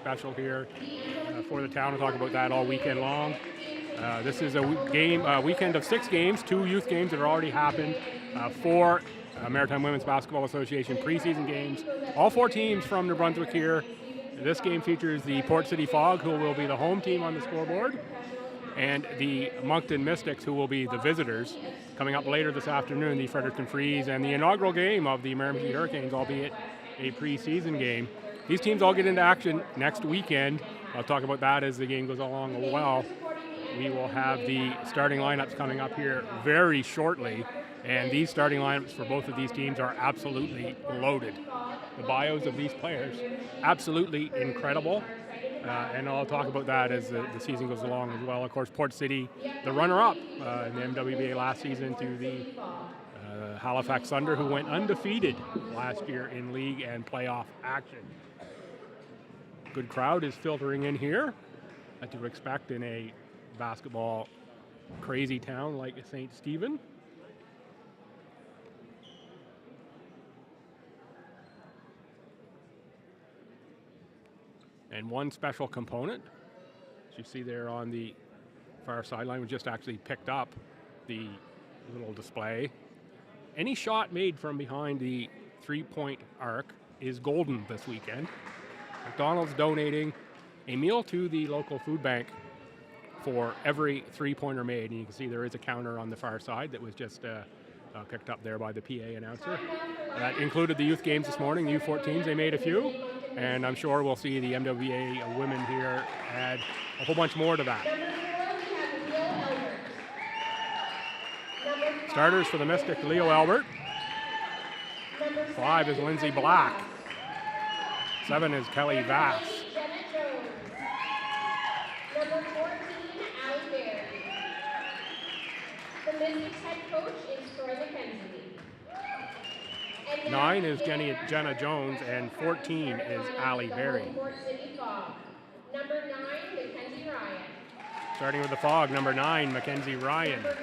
special here for the town. We'll talk about that all weekend long. This is a weekend of 6 games, 2 youth games that have already happened, 4 Maritime Women's Basketball Association preseason games. All 4 teams from New Brunswick here. This game features the Port City Fog, who will be the home team on the scoreboard, and the Moncton Mystics, who will be the visitors. Coming up later this afternoon, the Fredericton Freeze and the inaugural game of the Miramichi Hurricanes, albeit a preseason game. These teams all get into action next weekend. I'll talk about that as the game goes along as well. We will have the starting lineups coming up here very shortly, and these starting lineups for both of these teams are absolutely loaded. The bios of these players, absolutely incredible. And I'll talk about that as the season goes along as well. Of course, Port City, the runner-up in the MWBA last season to the Halifax Thunder, who went undefeated last year in league and playoff action. Good crowd is filtering in here, as you would expect in a basketball crazy town like St. Stephen. And one special component, as you see there on the far sideline, we just actually picked up the little display. Any shot made from behind the 3-point arc is golden this weekend. McDonald's donating a meal to the local food bank for every 3-pointer made. And you can see there is a counter on the far side that was just picked up there by the PA announcer. That included the youth games this morning, the U14s, they made a few. And I'm sure we'll see the MWBA women here add a whole bunch more to that. Starters for the Mystic, Leo Albert. 5 is Lindsay Black. 7 is Kelly Vass. Number 14, Allie Berry. The Mystics head coach is Troy McKenzie. 9 is Jenna Jones, and 14 is Allie Berry. Number 9, Mackenzie Ryan. Starting with the Fog, number 9, Mackenzie Ryan. Number 5,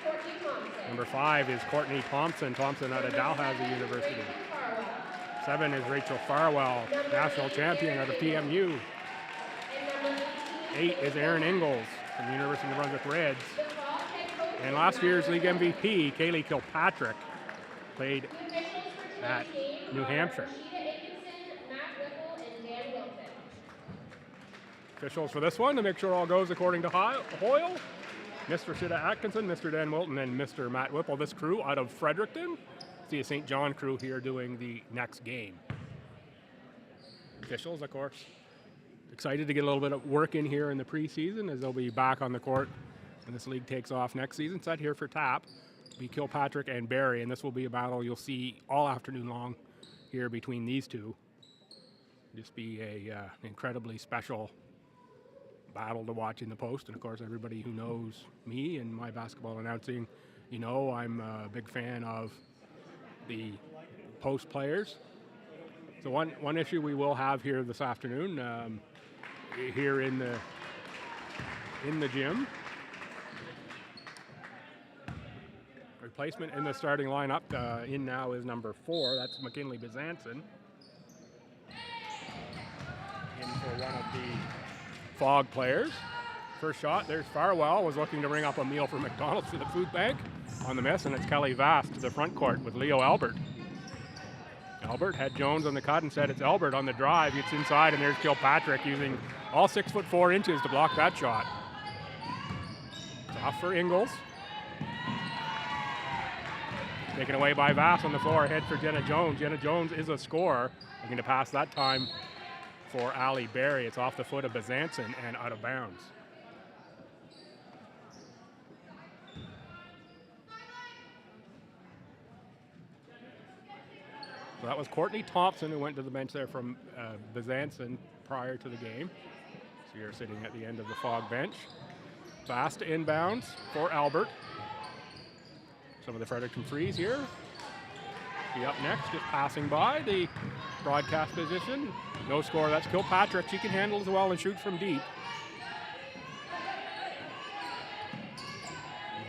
Courtney Thompson. Number 5 is Courtney Thompson. Thompson out of Dalhousie University. 7 is Rachel Farwell, national champion out of PMU. 8 is Erin Ingalls from the University of New Brunswick Reds. And last year's league MVP, Kaylee Kilpatrick, played at New Hampshire. Officials for this one, to make sure all goes according to Hoyle: Mr. Shida Atkinson, Mr. Dan Wilton, and Mr. Matt Whipple. This crew out of Fredericton. See a St. John crew here doing the next game. Officials, of course, excited to get a little bit of work in here in the preseason, as they'll be back on the court when this league takes off next season. Set here for tap be Kilpatrick and Barry, and this will be a battle you'll see all afternoon long here between these two. Just be an incredibly special battle to watch in the post. And of course, everybody who knows me and my basketball announcing, you know I'm a big fan of the post players. So one issue we will have here this afternoon, here in the gym. Replacement in the starting lineup in now is number 4. That's McKinley Bizanson. In for one of the Fog players. First shot, there's Farwell, was looking to bring up a meal for McDonald's for the food bank on the miss, and it's Kelly Vass to the front court with Leo Albert. Albert had Jones on the cut and said it's Albert on the drive. Gets inside, and there's Kilpatrick using all 6'4" to block that shot. It's off for Ingalls. Taken away by Vass on the floor, ahead for Jenna Jones. Jenna Jones is a scorer. Looking to pass that time for Allie Berry. It's off the foot of Bizanson and out of bounds. So that was Courtney Thompson, who went to the bench there from Bizanson prior to the game. So you're sitting at the end of the Fog bench. Fast inbounds for Albert. Some of the Fredericton Freeze here. Be up next, just passing by the broadcast position. No score, that's Kilpatrick. She can handle as well and shoot from deep.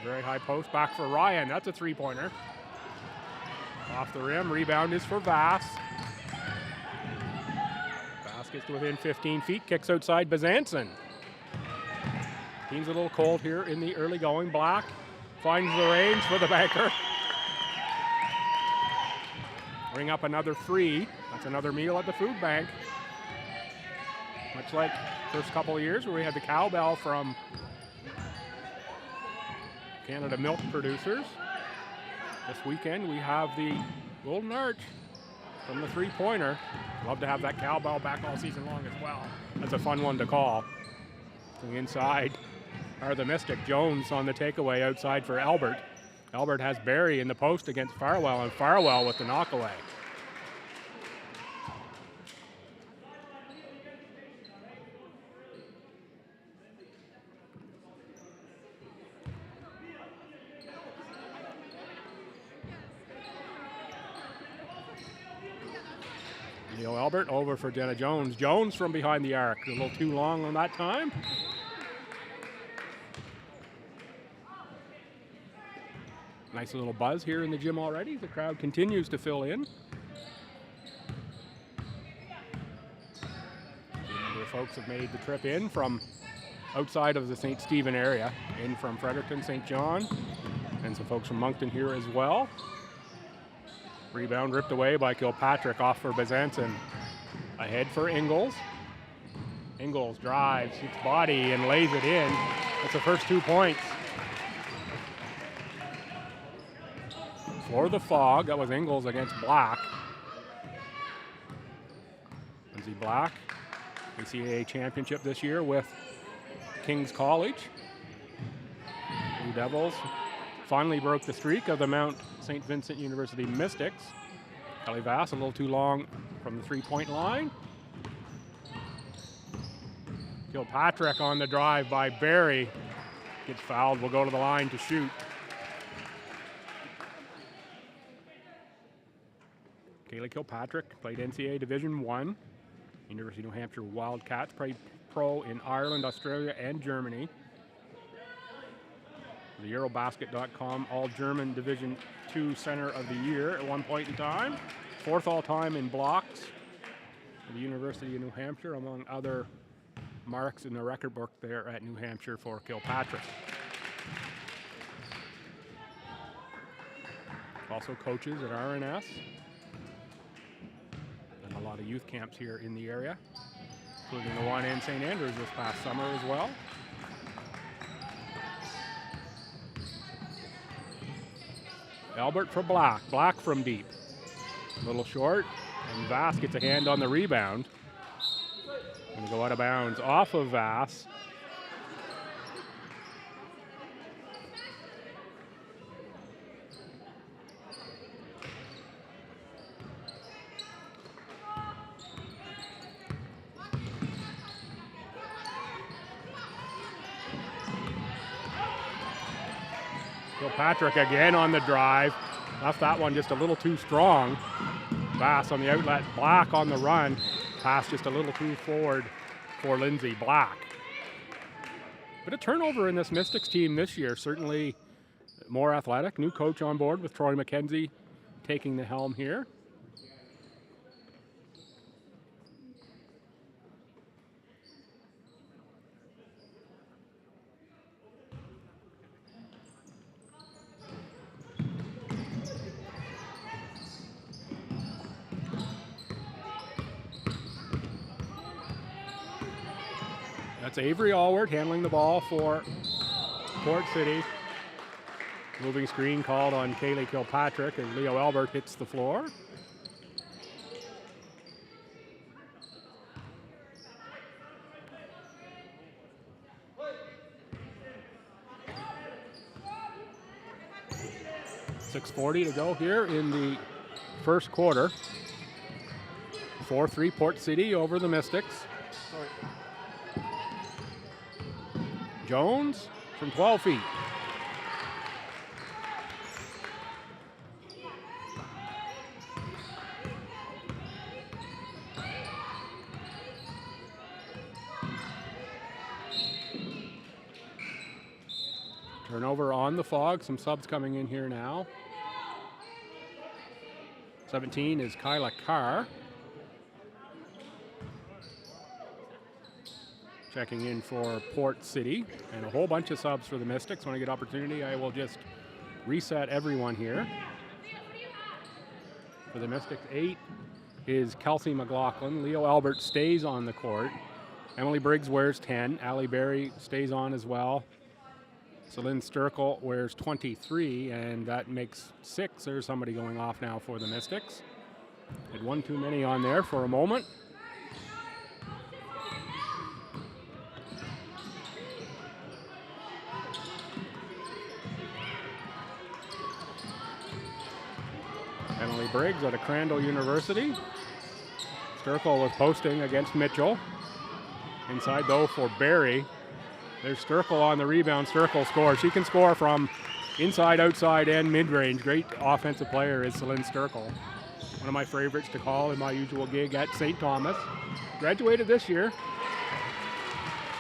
Very high post, back for Ryan. That's a 3-pointer. Off the rim, rebound is for Vass. Vass gets to within 15 feet, kicks outside Bezanson. Team's a little cold here in the early going. Black finds the range for the banker. Bring up another free. That's another meal at the food bank. Much like first couple of years where we had the cowbell from Canada Milk Producers. This weekend we have the Golden Arch from the three-pointer. Love to have that cowbell back all season long as well. That's a fun one to call. Going inside are the Mystic. Jones on the takeaway outside for Albert. Albert has Barry in the post against Farwell, and Farwell with the knockaway. Leo Albert over for Jenna Jones. Jones from behind the arc. A little too long on that time. Nice little buzz here in the gym already. The crowd continues to fill in. A number of folks have made the trip in from outside of the St. Stephen area, in from Fredericton, St. John, and some folks from Moncton here as well. Rebound ripped away by Kilpatrick, off for Bezanson. Ahead for Ingalls. Ingalls drives, hits body, and lays it in. That's the first 2 points. For the Fog, that was Ingalls against Black. Lindsay Black, ACAA championship this year with King's College. Blue Devils finally broke the streak of the Mount St. Vincent University Mystics. Kelly Vass a little too long from the three-point line. Kilpatrick on the drive by Barry. Gets fouled, will go to the line to shoot. Kaylee Kilpatrick played NCAA Division I. University of New Hampshire Wildcats, played pro in Ireland, Australia, and Germany. The Eurobasket.com All-German Division II Center of the Year at one point in time. Fourth all-time in blocks for the University of New Hampshire, among other marks in the record book there at New Hampshire for Kilpatrick. Also coaches at RNS. And a lot of youth camps here in the area, including the one in St. Andrews this past summer as well. Albert for Black. Black from deep. A little short, and Vass gets a hand on the rebound. Gonna go out of bounds off of Vass. Kilpatrick again on the drive. Left that one just a little too strong. Vass on the outlet, Black on the run. Pass just a little too forward for Lindsay Black. But a turnover in this Mystics team this year, certainly more athletic. New coach on board with Troy McKenzie taking the helm here. That's Avery Allward handling the ball for Port City. Moving screen called on Kaylee Kilpatrick as Leo Albert hits the floor. .640 to go here in the first quarter. 4-3 Port City over the Mystics. Jones from 12 feet. Turnover on the Fog. Some subs coming in here now. 17 is Kyla Carr. checking in for Port City, and a whole bunch of subs for the Mystics. When I get opportunity, I will just reset everyone here. For the Mystics, 8 is Kelsey McLaughlin. Leo Albert stays on the court. Emily Briggs wears 10. Allie Berry stays on as well. Celine Sturkle wears 23, and that makes 6. There's somebody going off now for the Mystics. Had one too many on there for a moment. Emily Briggs out of Crandall University. Sturkle was posting against Mitchell. Inside though for Barry. There's Sturkle on the rebound. Sturkle scores. She can score from inside, outside, and mid-range. Great offensive player is Celine Sturkle. One of my favorites to call in my usual gig at St. Thomas. Graduated this year.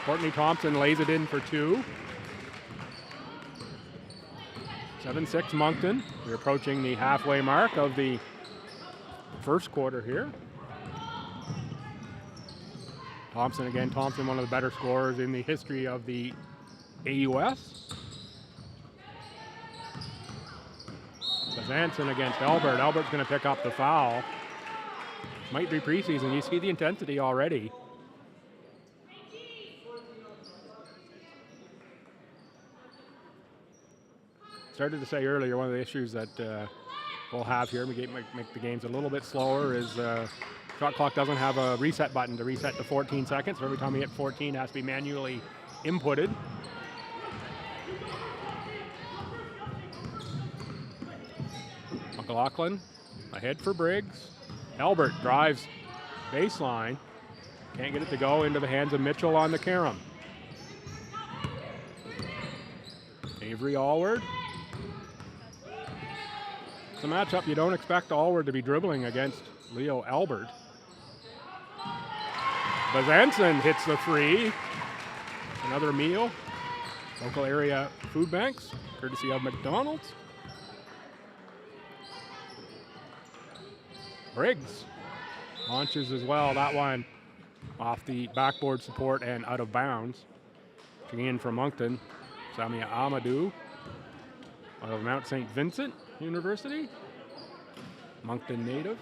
Courtney Thompson lays it in for 2. 7-6 Moncton. We're approaching the halfway mark of the first quarter here. Thompson again. Thompson, one of the better scorers in the history of the AUS. Zanson against Albert. Albert's going to pick up the foul. Might be preseason. You see the intensity already. Started to say earlier, one of the issues that we'll have here, make the games a little bit slower, is shot clock doesn't have a reset button to reset to 14 seconds. So every time we hit 14, it has to be manually inputted. McLaughlin ahead for Briggs. Albert drives baseline. Can't get it to go into the hands of Mitchell on the carom. Avery Allward. It's a matchup you don't expect Allward to be dribbling against Leo Albert. Bazanson hits the 3. Another meal. Local area food banks, courtesy of McDonald's. Briggs launches as well. That one off the backboard support and out of bounds. Coming in from Moncton, Samia Amadou out of Mount St. Vincent University. Moncton native.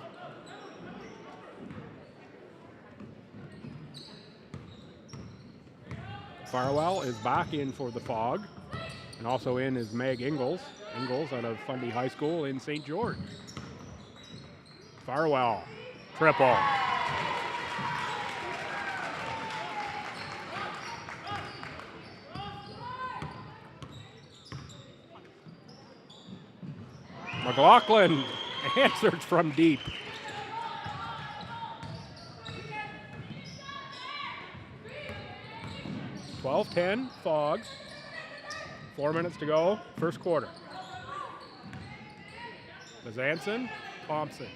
Farwell is back in for the Fog. And also in is Meg Ingalls. Ingalls out of Fundy High School in St. George. Farwell, triple. McLaughlin answers from deep. (12-10) Fog. 4 minutes to go, first quarter. Bazanson, Thompson.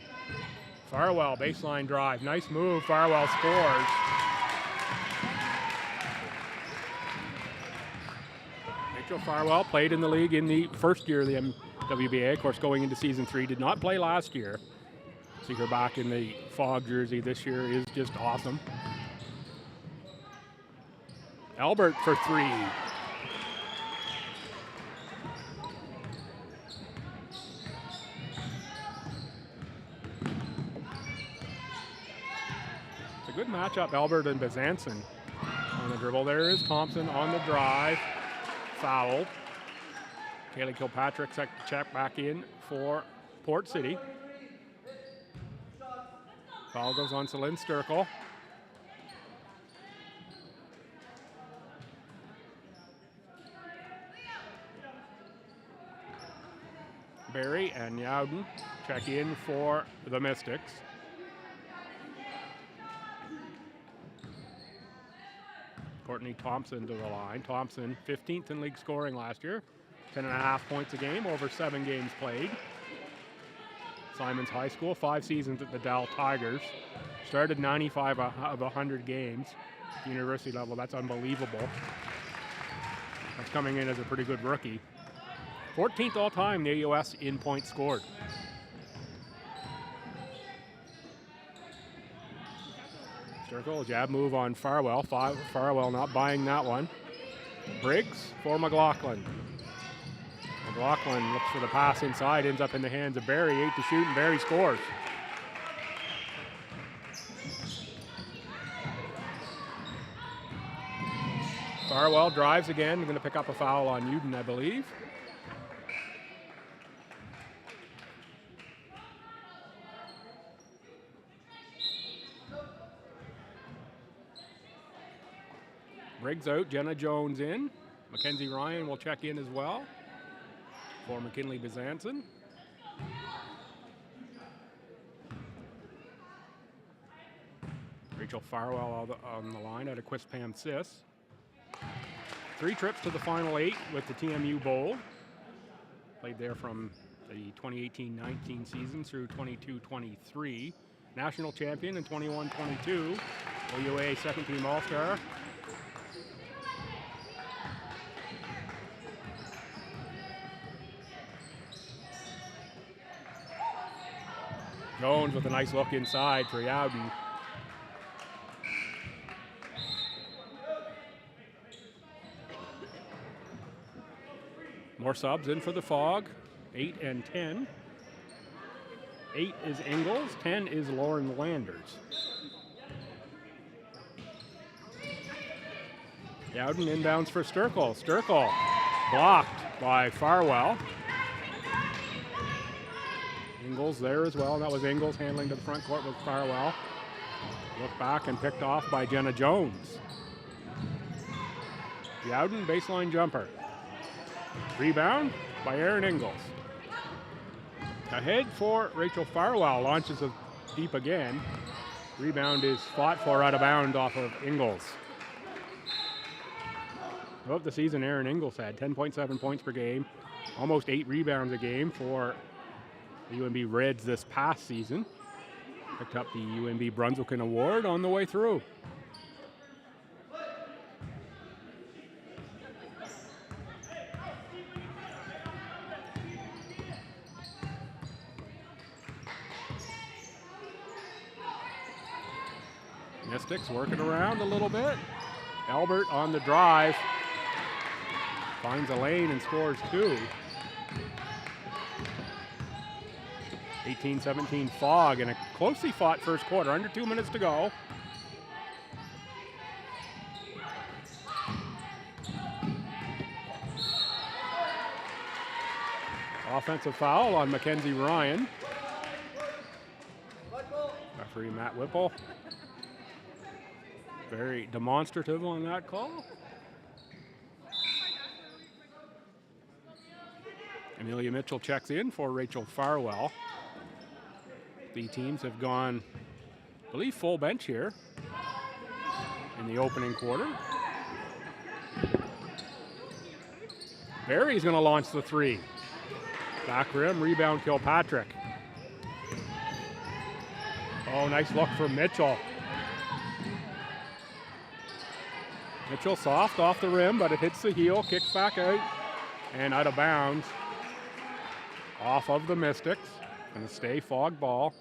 Farwell, baseline drive. Nice move. Farwell scores. Rachel Farwell played in the league in the first year of the MWBA. Of course, going into season 3, did not play last year. See her back in the Fog jersey this year is just awesome. Albert for 3. Good matchup, Albert and Bazanson on the dribble. There is Thompson on the drive, fouled. Kaylee Kilpatrick set to check back in for Port City. Foul goes on Celine Sturkle. Barry and Yowden check in for the Mystics. Courtney Thompson to the line. Thompson, 15th in league scoring last year. 10.5 points a game over 7 games played. Simons High School, 5 seasons at the Dal Tigers. Started 95 of 100 games. University level, that's unbelievable. That's coming in as a pretty good rookie. 14th all time, the AUS in points scored. Circle, jab move on Farwell. Farwell not buying that one. Briggs for McLaughlin. McLaughlin looks for the pass inside, ends up in the hands of Barry. 8 to shoot, and Barry scores. Farwell drives again. Going to pick up a foul on Uden, I believe. Briggs out, Jenna Jones in. Mackenzie Ryan will check in as well for McKinley Bezanson. Rachel Farwell on the line out of Quispam Sis. 3 trips to the Final 8 with the TMU Bold. Played there from the 2018-19 season through 22-23. National champion in 21-22. OUA second team All-Star. Jones with a nice look inside for Yowden. More subs in for the Fog, 8 and 10. 8 is Ingalls, 10 is Lauren Landers. Yowden inbounds for Sturkle. Sturkle blocked by Farwell. Ingalls there as well. That was Ingalls handling to the front court with Farwell. Look back and picked off by Jenna Jones. Yowden baseline jumper. Rebound by Erin Ingalls. Ahead for Rachel Farwell. Launches it deep again. Rebound is fought for out of bounds off of Ingalls. Throughout the season, Erin Ingalls had 10.7 points per game, almost 8 rebounds a game for the UNB Reds this past season. Picked up the UNB Brunswicken Award on the way through. Mystics working around a little bit. Albert on the drive. Finds a lane and scores 2. 18-17 Fog in a closely fought first quarter. Under 2 minutes to go. Offensive foul on Mackenzie Ryan. Referee Matt Whipple. Very demonstrative on that call. Amelia Mitchell checks in for Rachel Farwell. The teams have gone, I believe, full bench here in the opening quarter. Barry's going to launch the 3. Back rim, rebound Kilpatrick. Oh, nice look for Mitchell. Mitchell soft off the rim, but it hits the heel, kicks back out, and out of bounds. Off of the Mystics. Going to stay Fog ball.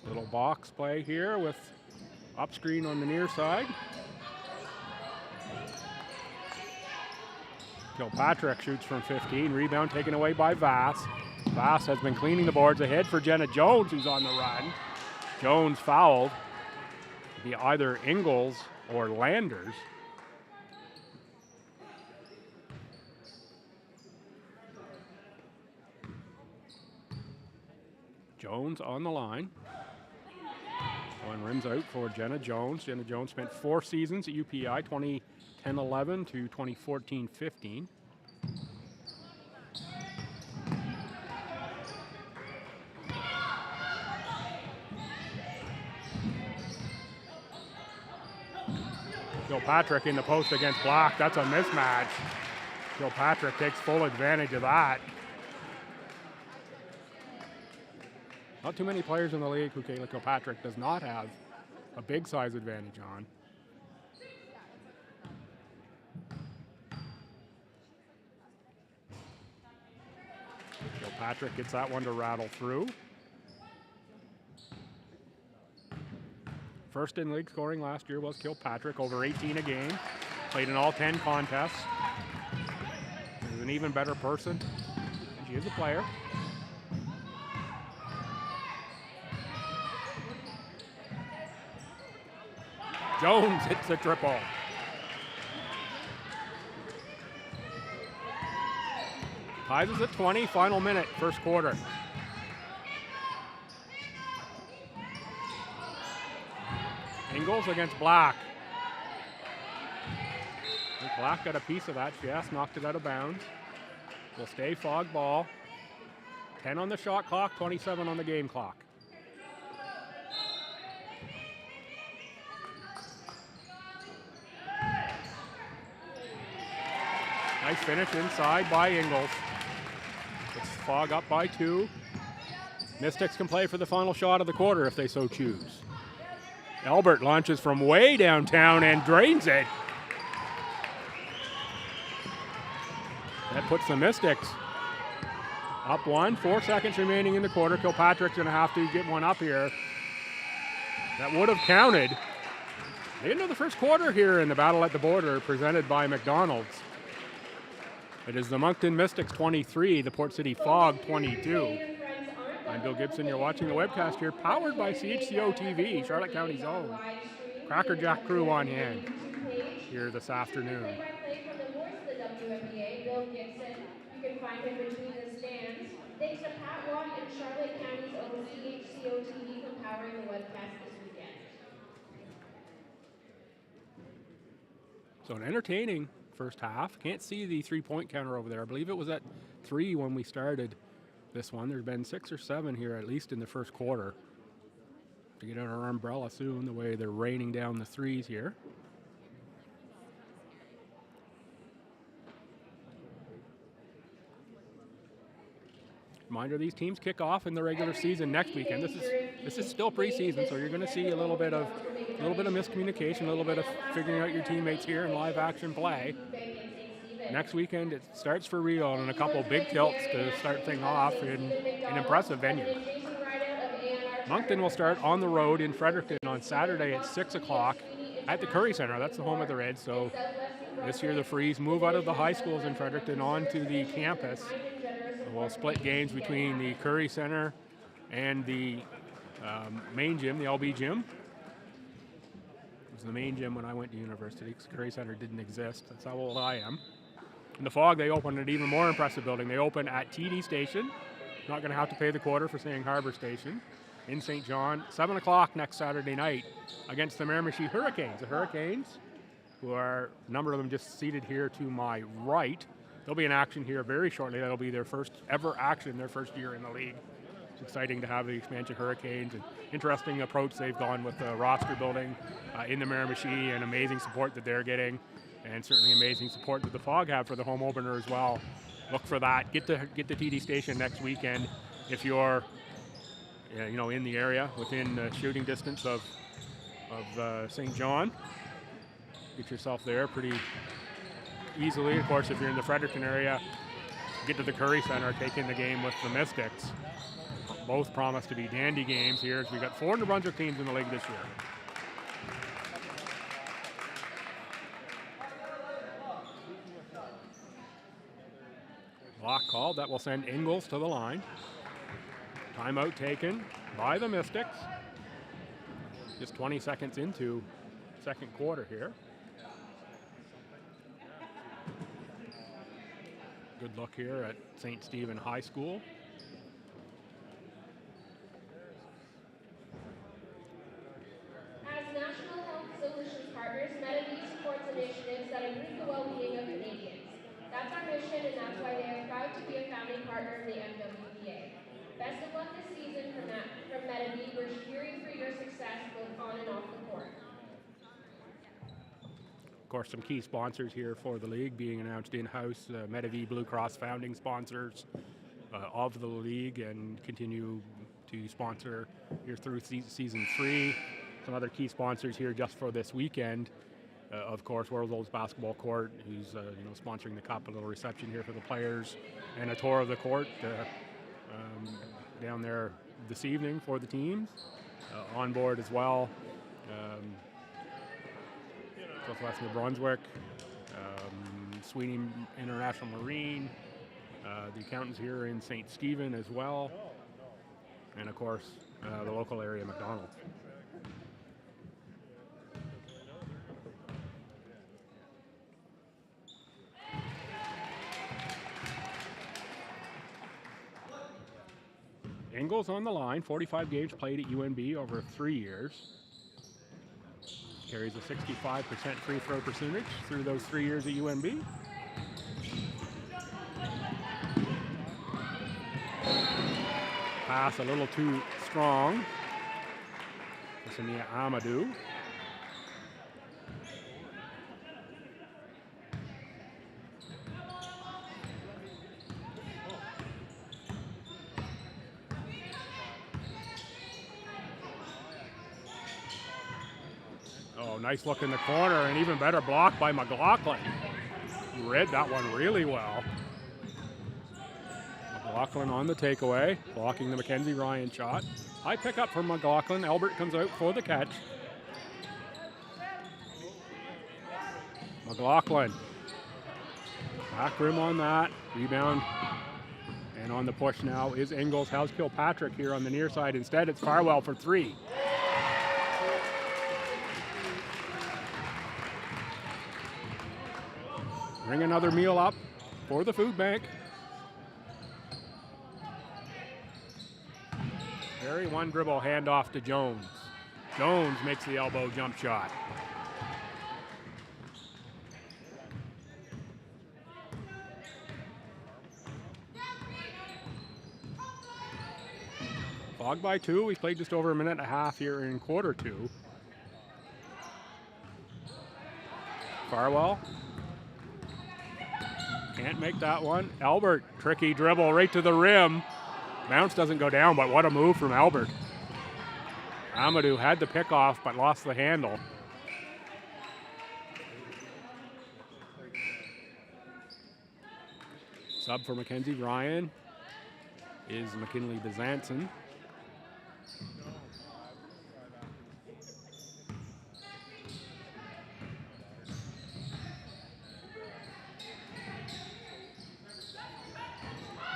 Little box play here with up screen on the near side. Kilpatrick shoots from 15. Rebound taken away by Vass. Vass has been cleaning the boards ahead for Jenna Jones, who's on the run. Jones fouled. Be either Ingalls or Landers. Jones on the line. One rims out for Jenna Jones. Jenna Jones spent 4 seasons at UPI, 2010-11 to 2014-15. Kilpatrick in the post against Block. That's a mismatch. Kilpatrick takes full advantage of that. Not too many players in the league who Kayla Kilpatrick does not have a big size advantage on. Kilpatrick gets that one to rattle through. First in league scoring last year was Kilpatrick, over 18 a game. Played in all 10 contests. She's an even better person, and she is a player. Jones hits a triple. Ties us at 20, final minute, first quarter. Ingalls against Black. Black got a piece of that. Yes, knocked it out of bounds. Will stay Fog ball. 10 on the shot clock, 27 on the game clock. Nice finish inside by Ingalls. It's Fog up by 2. Mystics can play for the final shot of the quarter if they so choose. Albert launches from way downtown and drains it. That puts the Mystics up 1. 4 seconds remaining in the quarter. Kilpatrick's going to have to get one up here. That would have counted. The end of the first quarter here in the battle at the border, presented by McDonald's. It is the Moncton Mystics 23, the Port City Fog 22. I'm Bill Gibson. You're watching the webcast here, powered by CHCO TV, Charlotte County's own. Cracker Jack crew on hand here this afternoon. MWBA, Bill Gibson. You can find him between the stands. Thanks to Pat Watt and Charlotte County's own CHCO TV for powering the webcast this weekend. So an entertaining first half. Can't see the 3-point counter over there. I believe it was at 3 when we started this one. There's been 6 or 7 here, at least in the first quarter. To get out our umbrella soon, the way they're raining down the threes here. Reminder: these teams kick off in the regular season next weekend. This is still preseason, so you're going to see a little bit of miscommunication, a little bit of figuring out your teammates here in live action play. Next weekend it starts for real, and a couple big tilts to start things off in an impressive venue. Moncton will start on the road in Fredericton on Saturday at 6 o'clock at the Curry Center. That's the home of the Reds. So this year the Freeze move out of the high schools in Fredericton onto the campus. We'll split games between the Curry Center and the main gym, the LB gym. It was the main gym when I went to university because the Curry Center didn't exist. That's how old I am. In the Fog, they opened an even more impressive building. They open at TD Station. Not going to have to pay the quarter for saying Harbor Station. In St. John, 7 o'clock next Saturday night against the Miramichi Hurricanes. The Hurricanes, who are a number of them just seated here to my right. They'll be in action here very shortly. That'll be their first ever action, their first year in the league. It's exciting to have the expansion Hurricanes. An interesting approach they've gone with the roster building in the Miramichi, and amazing support that they're getting, and certainly amazing support that the Fog have for the home opener as well. Look for that. Get to TD Station next weekend if you're in the area within shooting distance of St. John. Get yourself there pretty easily. Of course, if you're in the Fredericton area, get to the Curry Center, take in the game with the Mystics. Both promise to be dandy games here, as we got 4 New Brunswick teams in the league this year. Block called. That will send Ingalls to the line. Timeout taken by the Mystics. Just 20 seconds into second quarter here. Good look here at St. Stephen High School. As National Health Solutions partners, MWBA supports initiatives that improve the well-being of Canadians. That's our mission, and that's why they are proud to be a founding partner of the MWBA. Best of luck this season from MWBA. We're cheering for your success both on and off the court. Of course, some key sponsors here for the league being announced in-house. MWBA Blue Cross founding sponsors of the league, and continue to sponsor here through season 3. Some other key sponsors here just for this weekend. Of course, World's Oldest Basketball Court, who's sponsoring the cup, a little reception here for the players, and a tour of the court down there this evening for the teams. On board as well, Southwest New Brunswick, Sweeney International Marine, the accountants here in St. Stephen as well, and of course the local area McDonald. Ingles on the line, 45 games played at UNB over 3 years. Carries a 65% free throw percentage through those 3 years at UNB. Pass a little too strong. Samia Amadou. Oh, nice look in the corner, and even better block by McLaughlin. He read that one really well. McLaughlin on the takeaway, blocking the Mackenzie Ryan shot. High pickup from McLaughlin. Albert comes out for the catch. McLaughlin. Back rim on that. Rebound. And on the push now is Ingles. How's Kilpatrick here on the near side? Instead, it's Farwell for 3. Bring another meal up for the food bank. Very one dribble handoff to Jones. Jones makes the elbow jump shot. Fogged by 2. We played just over a minute and a half here in quarter 2. Farwell. Can't make that one. Albert, tricky dribble right to the rim. Bounce doesn't go down, but what a move from Albert. Amadou had the pick off, but lost the handle. Sub for Mackenzie Ryan is McKinley Bezanson.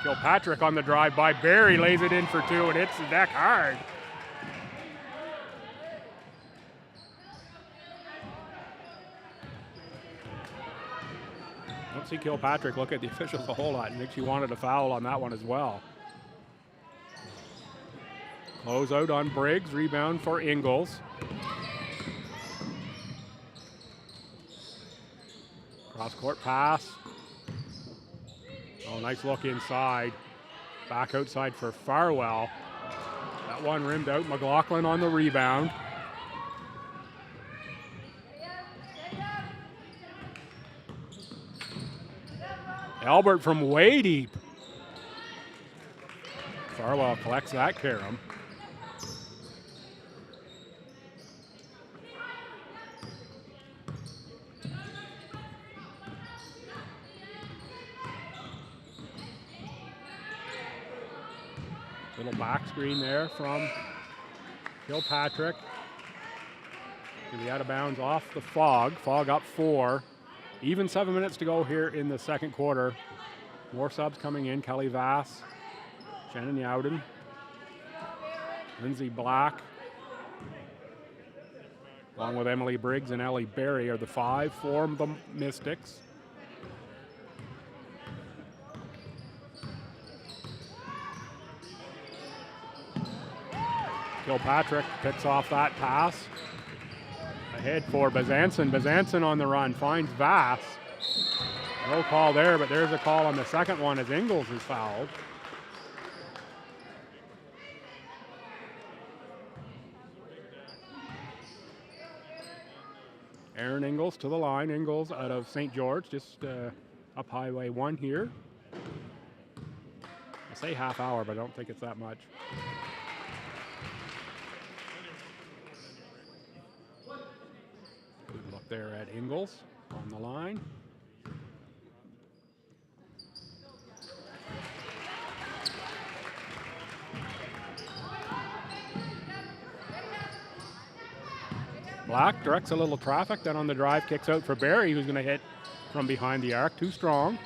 Kilpatrick on the drive by Barry, lays it in for 2 and hits the deck hard. Don't see Kilpatrick look at the officials a whole lot. I think she wanted a foul on that one as well. Close out on Briggs, rebound for Ingles. Cross-court pass. Oh, nice look inside. Back outside for Farwell. That one rimmed out. McLaughlin on the rebound. Albert from way deep. Farwell collects that carom. Little back screen there from Kilpatrick. Gonna be out of bounds off the Fog. Fog up 4. Even 7 minutes to go here in the second quarter. More subs coming in. Kelly Vass, Shannon Yowden, Lindsay Black, along with Emily Briggs and Ellie Berry are the 5 for the Mystics. Kilpatrick picks off that pass. Ahead for Bezanson. Bezanson on the run, finds Vass. No call there, but there's a call on the second one as Ingles is fouled. Aaron Ingles to the line. Ingles out of St. George, just up Highway 1 here. I say half hour, but I don't think it's that much. Good look there at Ingles on the line. Black directs a little traffic, then on the drive kicks out for Barry, who's going to hit from behind the arc, too strong.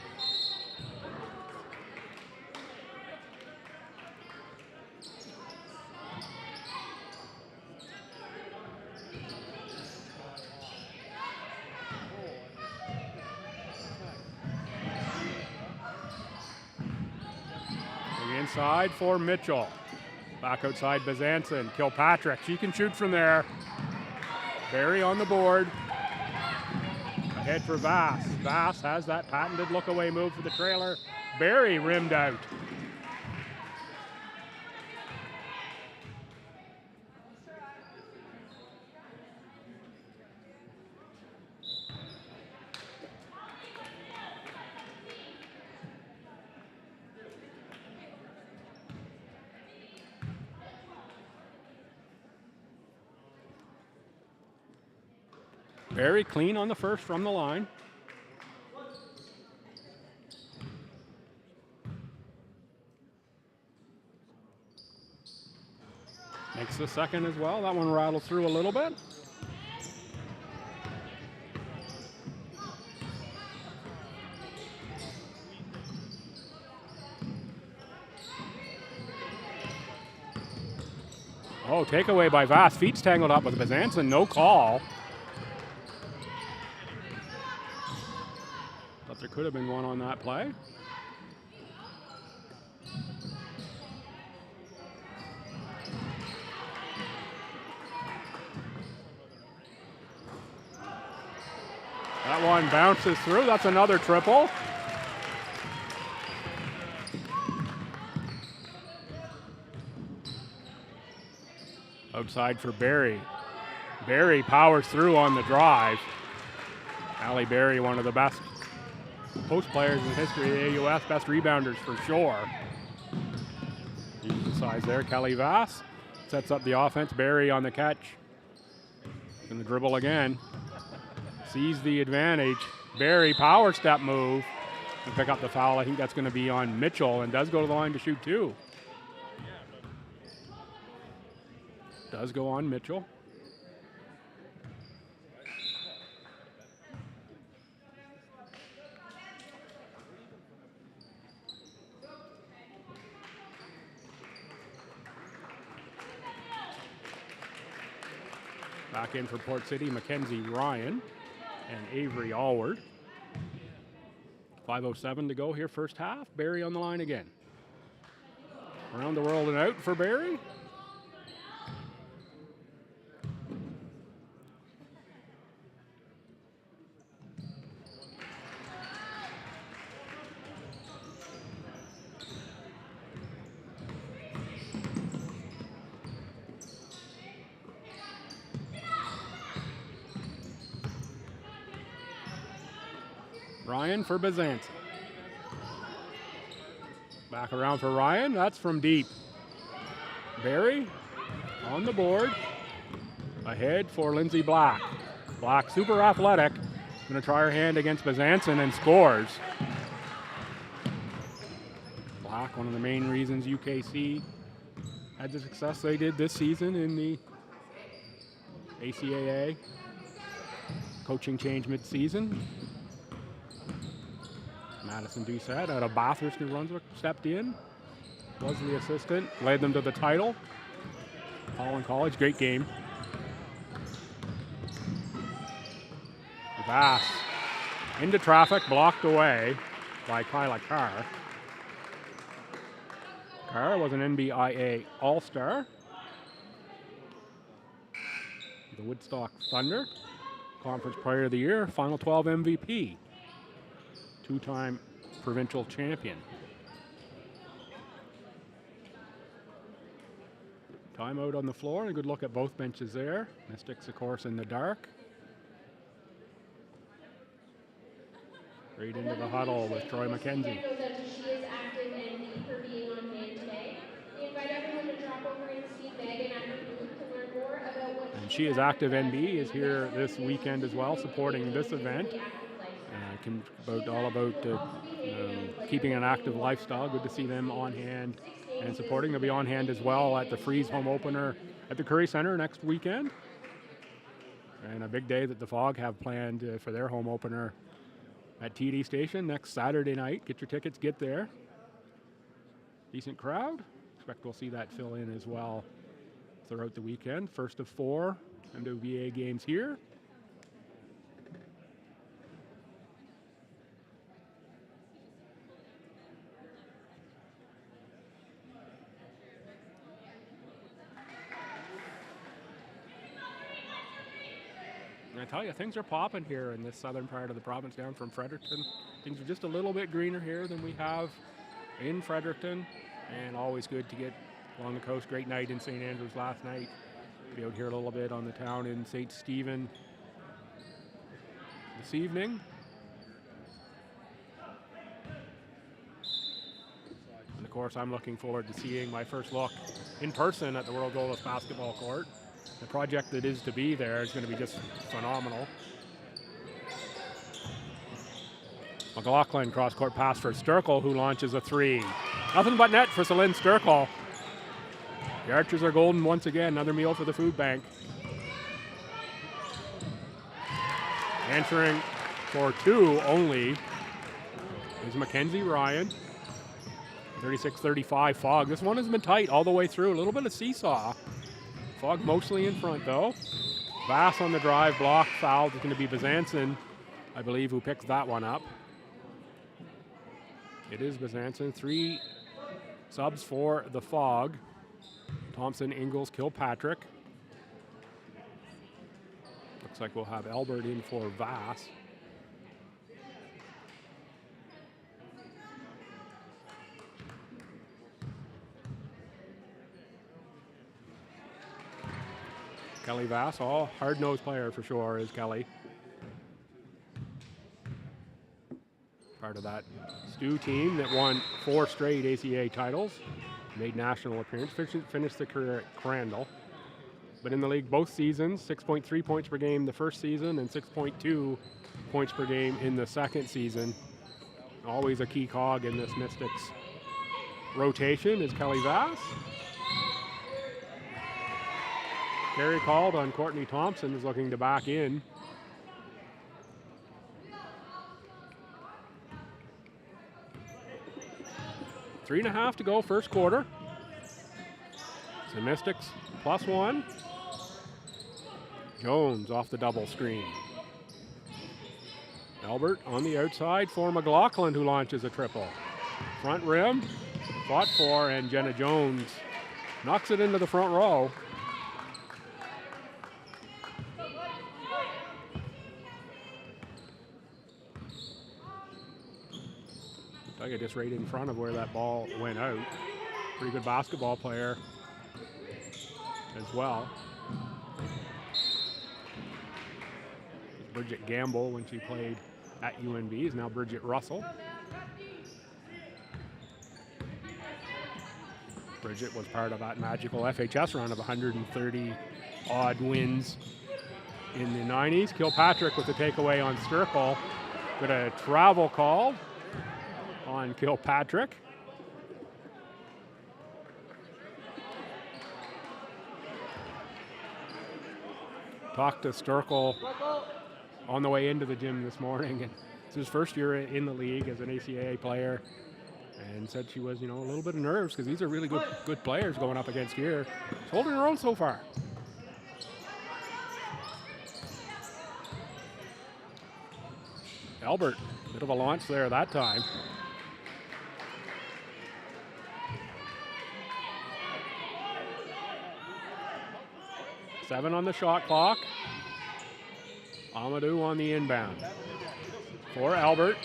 Inside for Mitchell. Back outside Bezanson. Kilpatrick. She can shoot from there. Barry on the board. Ahead for Vass. Vass has that patented look-away move for the trailer. Barry rimmed out. Very clean on the first from the line. Makes the second as well. That one rattles through a little bit. Oh, takeaway by Vass. Feet's tangled up with Bezanson. No call. Thought there could have been one on that play. That one bounces through. That's another triple. Outside for Barry. Barry powers through on the drive. Allie Barry, one of the best post players in the history of the AUS, best rebounders for sure. Uses the size there. Kelly Vass sets up the offense. Barry on the catch. Going to dribble again. Sees the advantage. Barry, power step move. And pick up the foul. I think that's going to be on Mitchell, and does go to the line to shoot two. Does go on Mitchell. Back in for Port City, Mackenzie Ryan and Avery Allward. 5:07 to go here, first half. Barry on the line again. Around the world and out for Barry. Ryan for Bezanson. Back around for Ryan. That's from deep. Barry on the board. Ahead for Lindsay Black. Black, super athletic. Going to try her hand against Bezanson and scores. Black, one of the main reasons UKC had the success they did this season in the ACAA. Coaching change mid-season. Madison Doucette out of Bathurst, New Brunswick, stepped in, was the assistant, led them to the title. Holland College, great game. Vass into traffic, blocked away by Kyla Carr. Carr was an NBIA All-Star. The Woodstock Thunder, Conference Player of the Year, Final 12 MVP. Two-time provincial champion. Timeout on the floor, and a good look at both benches there. Mystics, of course, in the dark. Right into the huddle with Troy McKenzie. And She Is Active NB is here this weekend as well, supporting this event. All about keeping an active lifestyle. Good to see them on hand and supporting. They'll be on hand as well at the Freeze home opener at the Curry Center next weekend. And a big day that the Fog have planned for their home opener at TD Station next Saturday night. Get your tickets, get there. Decent crowd. Expect we'll see that fill in as well throughout the weekend. First of 4 MWBA games here. And I tell you, things are popping here in this southern part of the province down from Fredericton. Things are just a little bit greener here than we have in Fredericton, and always good to get along the coast. Great night in St. Andrews last night. Be out here a little bit on the town in St. Stephen this evening. And of course, I'm looking forward to seeing my first look in person at the World Goalless Basketball Court. The project that is to be there is going to be just phenomenal. McLaughlin cross-court pass for Sturkle, who launches a 3. Nothing but net for Celine Sturkle. The Archers are golden once again. Another meal for the food bank. Answering for 2 only is Mackenzie Ryan. 36-35 Fog. This one has been tight all the way through. A little bit of seesaw. Fog mostly in front though. Vass on the drive, block, foul. It's going to be Bezanson, I believe, who picks that one up. It is Bezanson. 3 subs for the Fog. Thompson, Ingles, Kilpatrick. Looks like we'll have Albert in for Vass. Kelly Vass, all hard-nosed player for sure is Kelly. Part of that Stu team that won 4 straight ACA titles. Made national appearance, finished the career at Crandall. But in the league both seasons, 6.3 points per game the first season and 6.2 points per game in the second season. Always a key cog in this Mystics rotation is Kelly Vass. Carey called on Courtney Thompson, is looking to back in. Three and a half to go, first quarter. So Mystics +1. Jones off the double screen. Albert on the outside for McLaughlin, who launches a triple. Front rim, fought for, and Jenna Jones knocks it into the front row. I just right in front of where that ball went out. Pretty good basketball player as well. Bridget Gamble, when she played at UNB, is now Bridget Russell. Bridget was part of that magical FHS run of 130 odd wins in the 90s. Kilpatrick with the takeaway on Sturkle. Got a travel call on Kilpatrick. Talked to Sturkle on the way into the gym this morning, and it's his first year in the league as an ACAA player, and said she was, a little bit of nerves because these are really good players going up against here. She's holding her own so far. Albert, bit of a launch there that time. Seven on the shot clock. Amadou on the inbound. For Albert.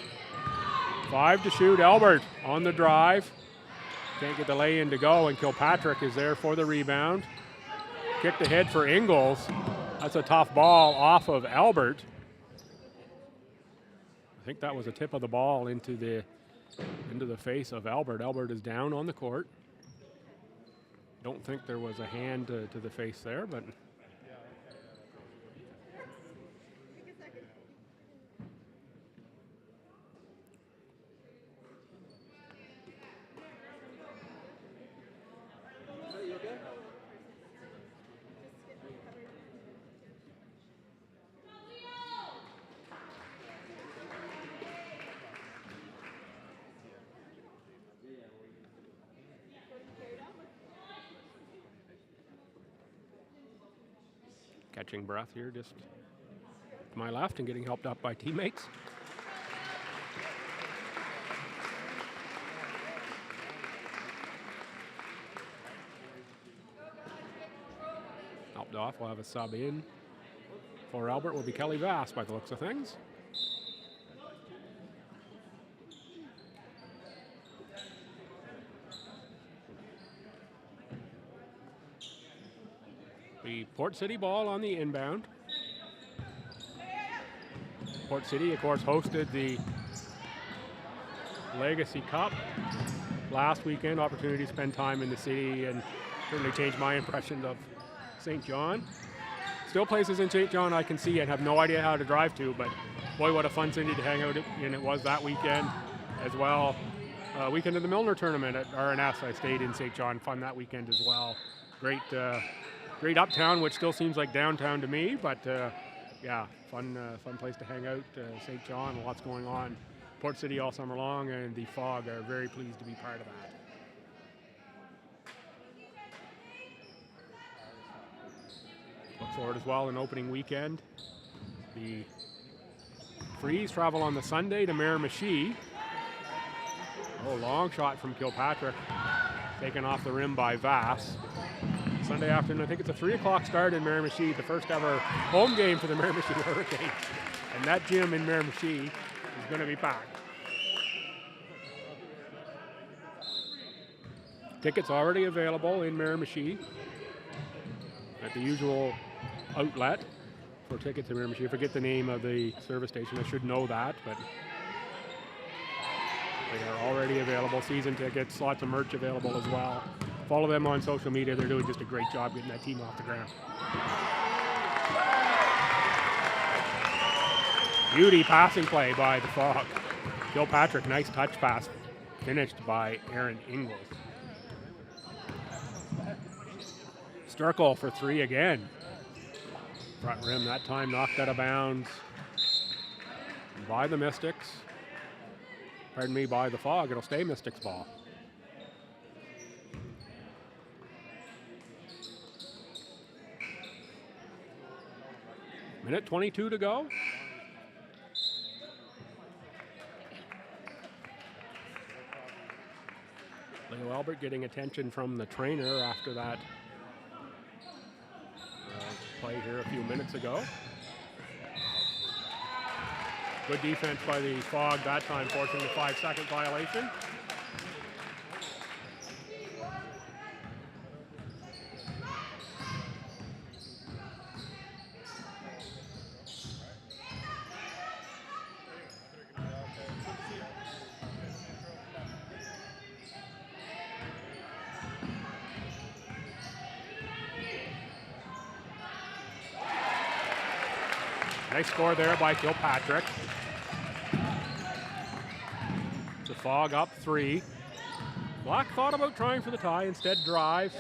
5 to shoot. Albert on the drive. Can't get the lay-in to go, and Kilpatrick is there for the rebound. Kicked ahead for Ingles. That's a tough ball off of Albert. I think that was a tip of the ball into the face of Albert. Albert is down on the court. Don't think there was a hand to the face there, but catching breath here, just to my left and getting helped up by teammates. Helped off, we'll have a sub in. For Albert will be Kelly Vass by the looks of things. The Port City ball on the inbound. Port City, of course, hosted the Legacy Cup last weekend. Opportunity to spend time in the city and certainly changed my impression of St. John. Still places in St. John I can see and have no idea how to drive to, but boy, what a fun city to hang out in it was that weekend as well. Weekend of the Milner tournament at RNS, I stayed in St. John, fun that weekend as well. Great uptown, which still seems like downtown to me, but yeah, fun place to hang out. St. John, lots going on. Port City all summer long, and the Fog are very pleased to be part of that. Look forward as well, an opening weekend. The Freeze travel on the Sunday to Miramichi. Oh, long shot from Kilpatrick, taken off the rim by Vass. Sunday afternoon, I think it's a 3 o'clock start in Miramichi, the first ever home game for the Miramichi Hurricanes. And that gym in Miramichi is going to be packed. Tickets already available in Miramichi at the usual outlet for tickets in Miramichi. I forget the name of the service station. I should know that, but they are already available. Season tickets, lots of merch available as well. Follow them on social media. They're doing just a great job getting that team off the ground. Beauty passing play by the Fog. Kilpatrick, nice touch pass, finished by Aaron Ingles. Sturkle for 3 again. Front rim that time knocked out of bounds by the Mystics. Pardon me, by the Fog. It'll stay Mystics ball. Minute 22 to go. Leo Albert getting attention from the trainer after that play here a few minutes ago. Good defense by the Fog that time, forcing the 5-second violation. Nice score there by Kilpatrick. The Fog up 3. Black thought about trying for the tie, instead drives,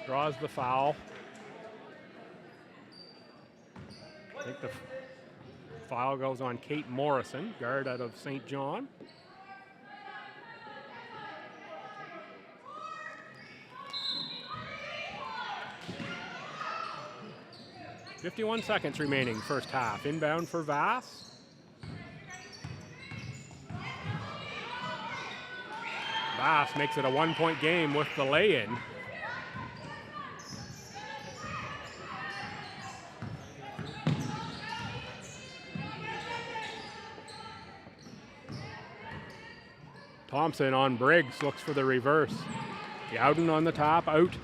draws the foul. I think the foul goes on Kate Morrison, guard out of St. John. .51 seconds remaining, first half. Inbound for Vass. Vass makes it a 1-point game with the lay-in. Thompson on Briggs, looks for the reverse. Yowden on the top, out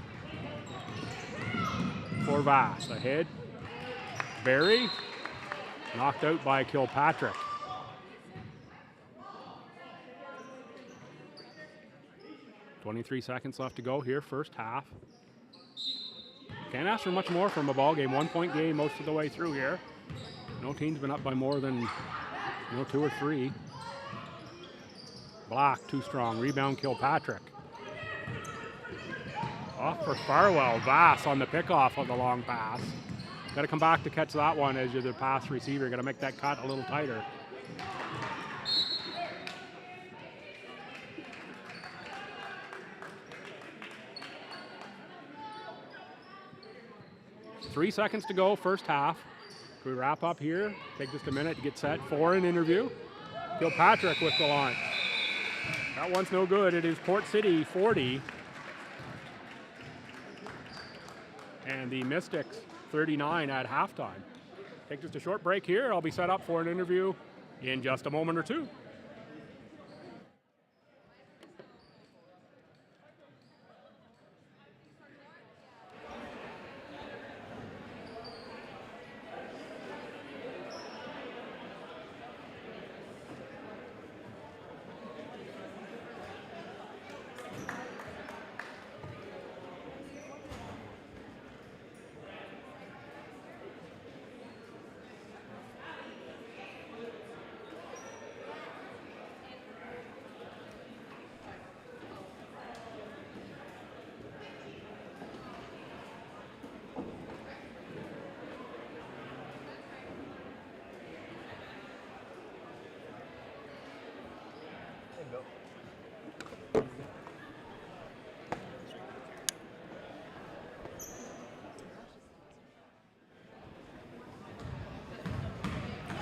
for Vass. Ahead. Barry, knocked out by Kilpatrick. .23 seconds left to go here, first half. Can't ask for much more from a ball game. 1-point game most of the way through here. No team's been up by more than 2 or 3. Black, too strong. Rebound Kilpatrick. Off for Farwell. Vass on the pickoff of the long pass. Got to come back to catch that one as you're the pass receiver. Got to make that cut a little tighter. 3 seconds to go, first half. Can we wrap up here? Take just a minute to get set for an interview. Kilpatrick with the launch. That one's no good. It is Port City 40. And the Mystics 39 at halftime. Take just a short break here. I'll be set up for an interview in just a moment or two.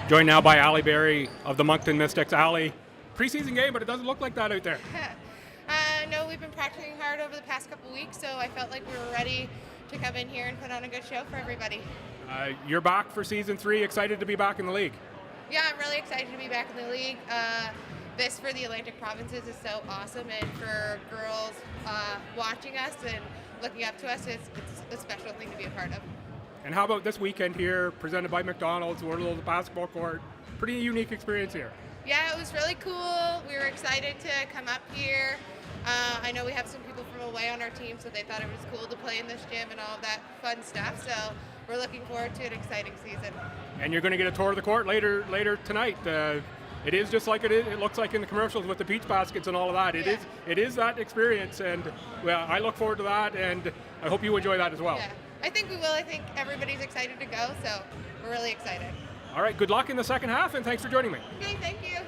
Joined now by Allie Berry of the Moncton Mystics. Allie, preseason game, but it doesn't look like that out there. No, we've been practicing hard over the past couple weeks, so I felt like we were ready to come in here and put on a good show for everybody. You're back for season 3, excited to be back in the league. Yeah, I'm really excited to be back in the league. This for the Atlantic provinces is so awesome, and for girls watching us and looking up to us, it's a special thing to be a part of. And how about this weekend here, presented by McDonald's, Waterloo basketball court? Pretty unique experience here. Yeah, it was really cool. We were excited to come up here. I know we have some people from away on our team, so they thought it was cool to play in this gym and all of that fun stuff. So we're looking forward to an exciting season. And you're going to get a tour of the court later tonight. It is just like it looks like in the commercials with the peach baskets and all of that. It is that experience, and well, I look forward to that, and I hope you enjoy that as well. Yeah, I think we will. I think everybody's excited to go, so we're really excited. All right, good luck in the second half, and thanks for joining me. Okay, thank you.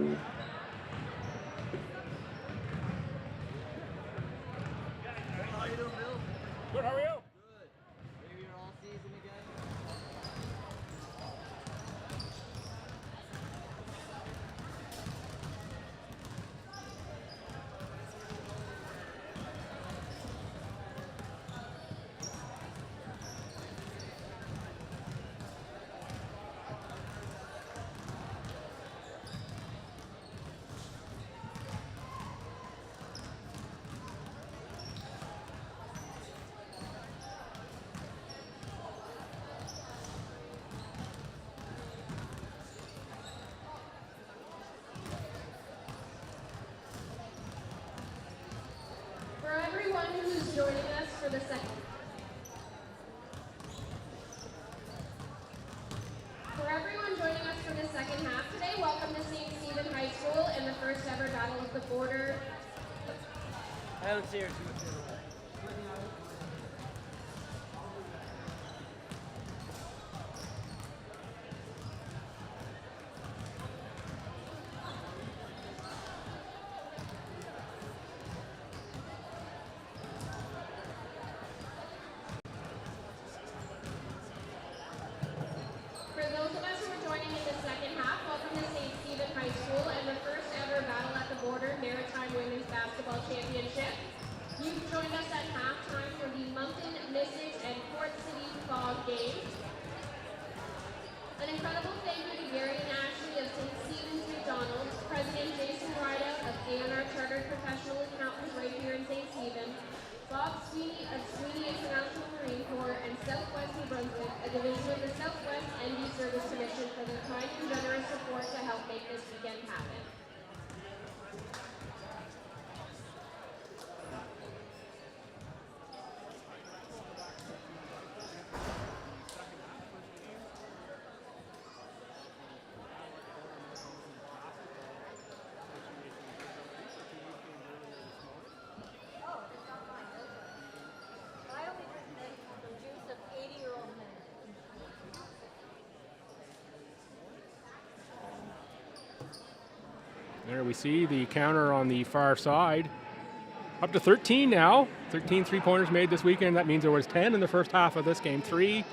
Good, how are you? Maybe you're all season again. For everyone who's joining us for the second half today, welcome to St. Stephen High School and the first ever Battle of the Border. I don't see her too much. For those of us who are joining in the second half, welcome to St. Stephen High School and the first ever Battle at the Border Maritime Women's Basketball Championship. You've joined us at halftime for the Moncton, Mystic, and Port City Fog Games. An incredible thank you to Gary and Ashley of St. Stephen's McDonald, President Jason Rideout of A&R Chartered Professional Accountants right here in St. Stephen, Bob Sweeney of Sweeney International Marine Corps, and Southwest New Brunswick, a division of the Southwest ND Service Commission, for their kind and generous support to help make this weekend happen. There we see the counter on the far side. Up to 13 now. 13 three-pointers made this weekend. That means there was 10 in the first half of this game. 3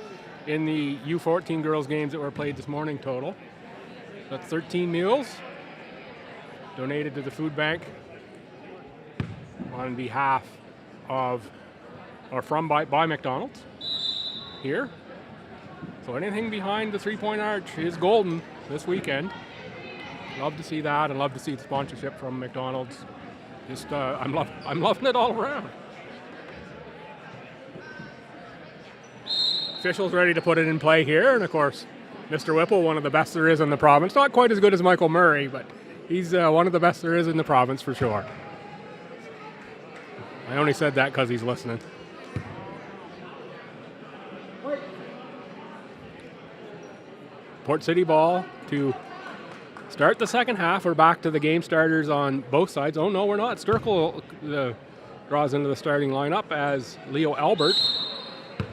in the U14 girls games that were played this morning total. That's 13 meals donated to the food bank on behalf of, or from by McDonald's here. So anything behind the three-point arch is golden this weekend. Love to see that, and love to see the sponsorship from McDonald's. Just, I'm loving it all around. Officials ready to put it in play here, and of course, Mr. Whipple, one of the best there is in the province. Not quite as good as Michael Murray, but he's one of the best there is in the province for sure. I only said that because he's listening. Port City ball to start the second half. We're back to the game starters on both sides. Oh no, we're not. Sturkle draws into the starting lineup as Leo Albert,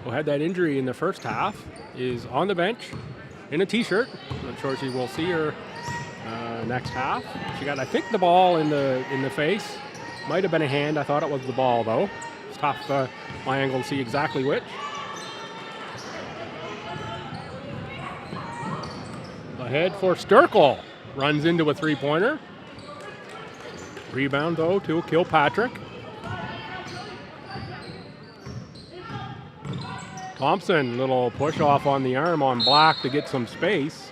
who had that injury in the first half, is on the bench in a t-shirt. Not sure she will see her next half. She got, I think, the ball in the face. Might have been a hand. I thought it was the ball though. It's tough my angle to see exactly which. Ahead for Sturkle. Runs into a three-pointer. Rebound, though, to Kilpatrick. Thompson, little push off on the arm on Black to get some space.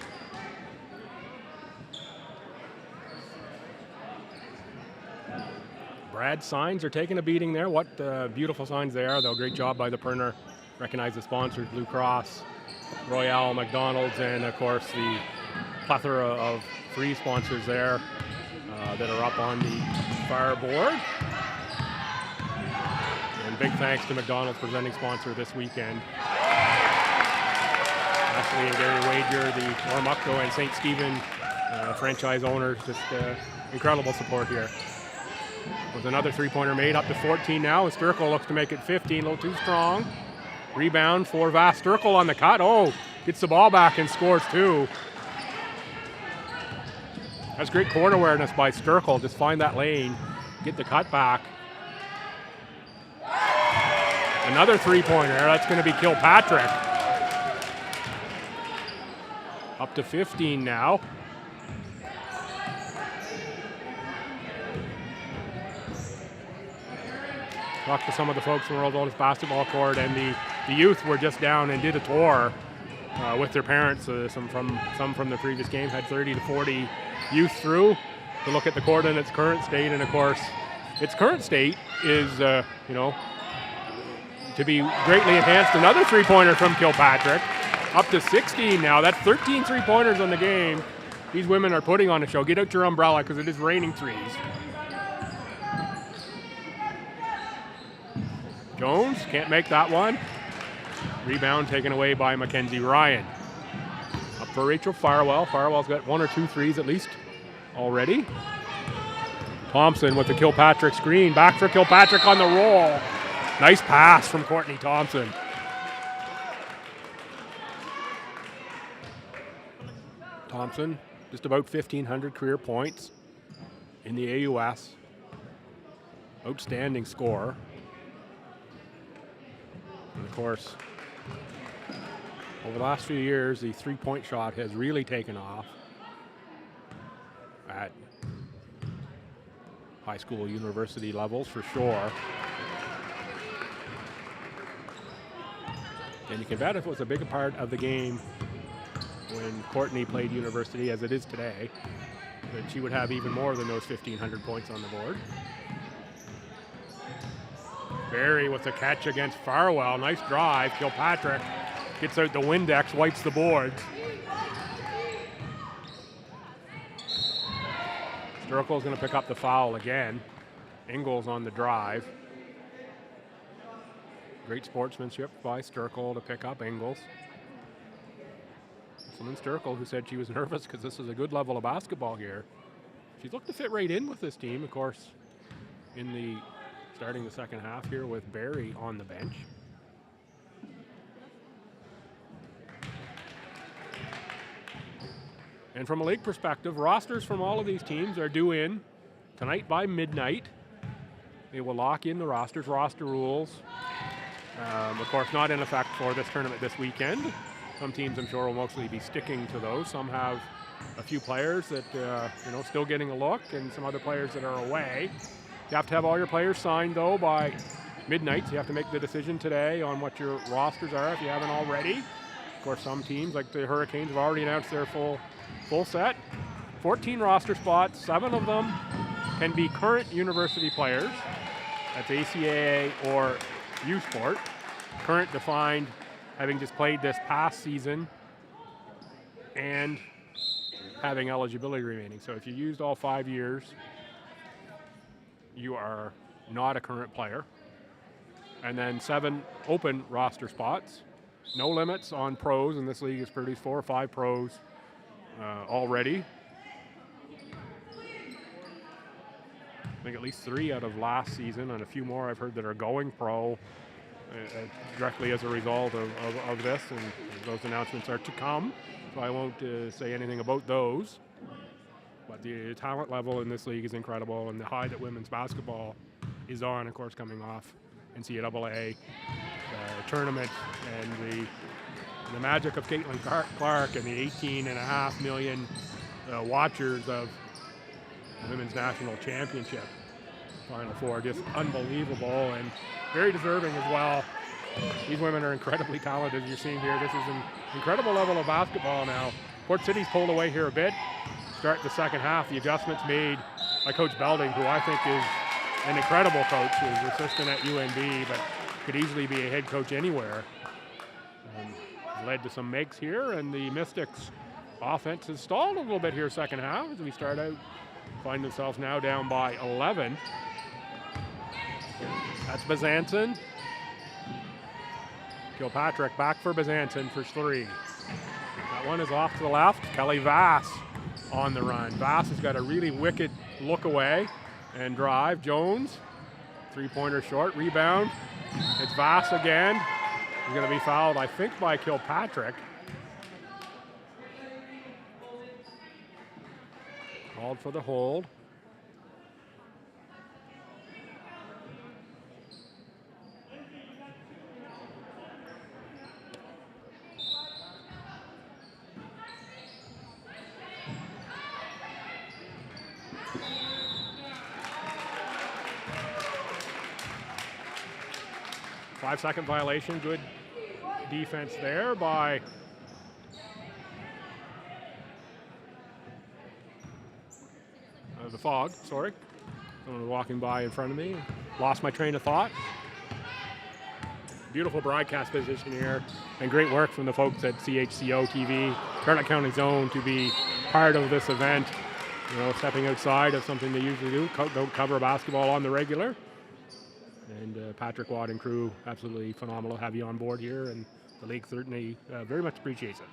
Brad's signs are taking a beating there. What beautiful signs they are, though. Great job by the printer. Recognize the sponsors, Blue Cross, Royale, McDonald's, and, of course, the plethora of free sponsors there that are up on the far board. And big thanks to McDonald's, presenting sponsor this weekend. Ashley and Gary Wager, the Ormuckto and St. Stephen franchise owners, just incredible support here. With another three-pointer made, up to 14 now, and Sturkle looks to make it 15, a little too strong. Rebound for Vass Sturkle on the cut. Oh, gets the ball back and scores two. That's great court awareness by Sturkle. Just find that lane, get the cut back. Another three-pointer. That's going to be Kilpatrick. Up to 15 now. Talked to some of the folks from World Oldest Basketball Court, and the youth were just down and did a tour with their parents. Some from the previous game had 30 to 40 youth through to look at the court in its current state, and of course, its current state is to be greatly enhanced. Another three-pointer from Kilpatrick, up to 16 now. That's 13 three-pointers on the game. These women are putting on a show. Get out your umbrella because it is raining threes. Jones can't make that one. Rebound taken away by Mackenzie Ryan. Up for Rachel Farwell. Farwell's got 1 or 2 threes at least already. Thompson with the Kilpatrick screen. Back for Kilpatrick on the roll. Nice pass from Courtney Thompson. Thompson, just about 1,500 career points in the AUS. Outstanding scorer. And of course, over the last few years, the three-point shot has really taken off at high school, university levels for sure. And you can bet if it was a big part of the game when Courtney played university, as it is today, that she would have even more than those 1,500 points on the board. Barry with the catch against Farwell. Nice drive. Kilpatrick gets out the Windex, wipes the boards. Sturkle's going to pick up the foul again. Ingles on the drive. Great sportsmanship by Sturkle to pick up Ingles. Lynn Sturkle, who said she was nervous because this is a good level of basketball here. She's looked to fit right in with this team, of course, starting the second half here with Barry on the bench. And from a league perspective, rosters from all of these teams are due in tonight by midnight. They will lock in the rosters, roster rules. Of course, not in effect for this tournament this weekend. Some teams, I'm sure, will mostly be sticking to those. Some have a few players that, still getting a look, and some other players that are away. You have to have all your players signed, though, by midnight. So you have to make the decision today on what your rosters are if you haven't already. Of course, some teams, like the Hurricanes, have already announced their full set. 14 roster spots. 7 of them can be current university players. That's ACAA or U Sport. Current defined having just played this past season and having eligibility remaining. So if you used all 5 years, you are not a current player. And then 7 open roster spots. No limits on pros, and this league has produced 4 or 5 pros already. I think at least 3 out of last season, and a few more I've heard that are going pro directly as a result of this, and those announcements are to come, so I won't say anything about those. But the talent level in this league is incredible, and the high that women's basketball is on, of course, coming off NCAA tournament, and the magic of Caitlin Clark and the 18.5 million watchers of the Women's National Championship Final Four. Just unbelievable and very deserving as well. These women are incredibly talented, as you're seeing here. This is an incredible level of basketball now. Port City's pulled away here a bit. Start the second half. The adjustments made by Coach Belding, who I think is an incredible coach, who is assistant at UNB, but could easily be a head coach anywhere. Led to some makes here, and the Mystics offense has stalled a little bit here second half as we start out, find themselves now down by 11. That's Bezanson. Kilpatrick back for Bezanson for 3. That one is off to the left. Kelly Vass on the run. Vass has got a really wicked look away and drive. Jones, 3-pointer short, rebound. It's Vass again. He's going to be fouled, I think, by Kilpatrick. Called for the hold. Five-second violation. Good defense there by the Fog, sorry. Someone walking by in front of me. Lost my train of thought. Beautiful broadcast position here, and great work from the folks at CHCO TV, Charlotte County Zone, to be part of this event. You know, stepping outside of something they usually do, don't cover basketball on the regular. And Patrick Watt and crew, absolutely phenomenal to have you on board here, and the league certainly very much appreciates it.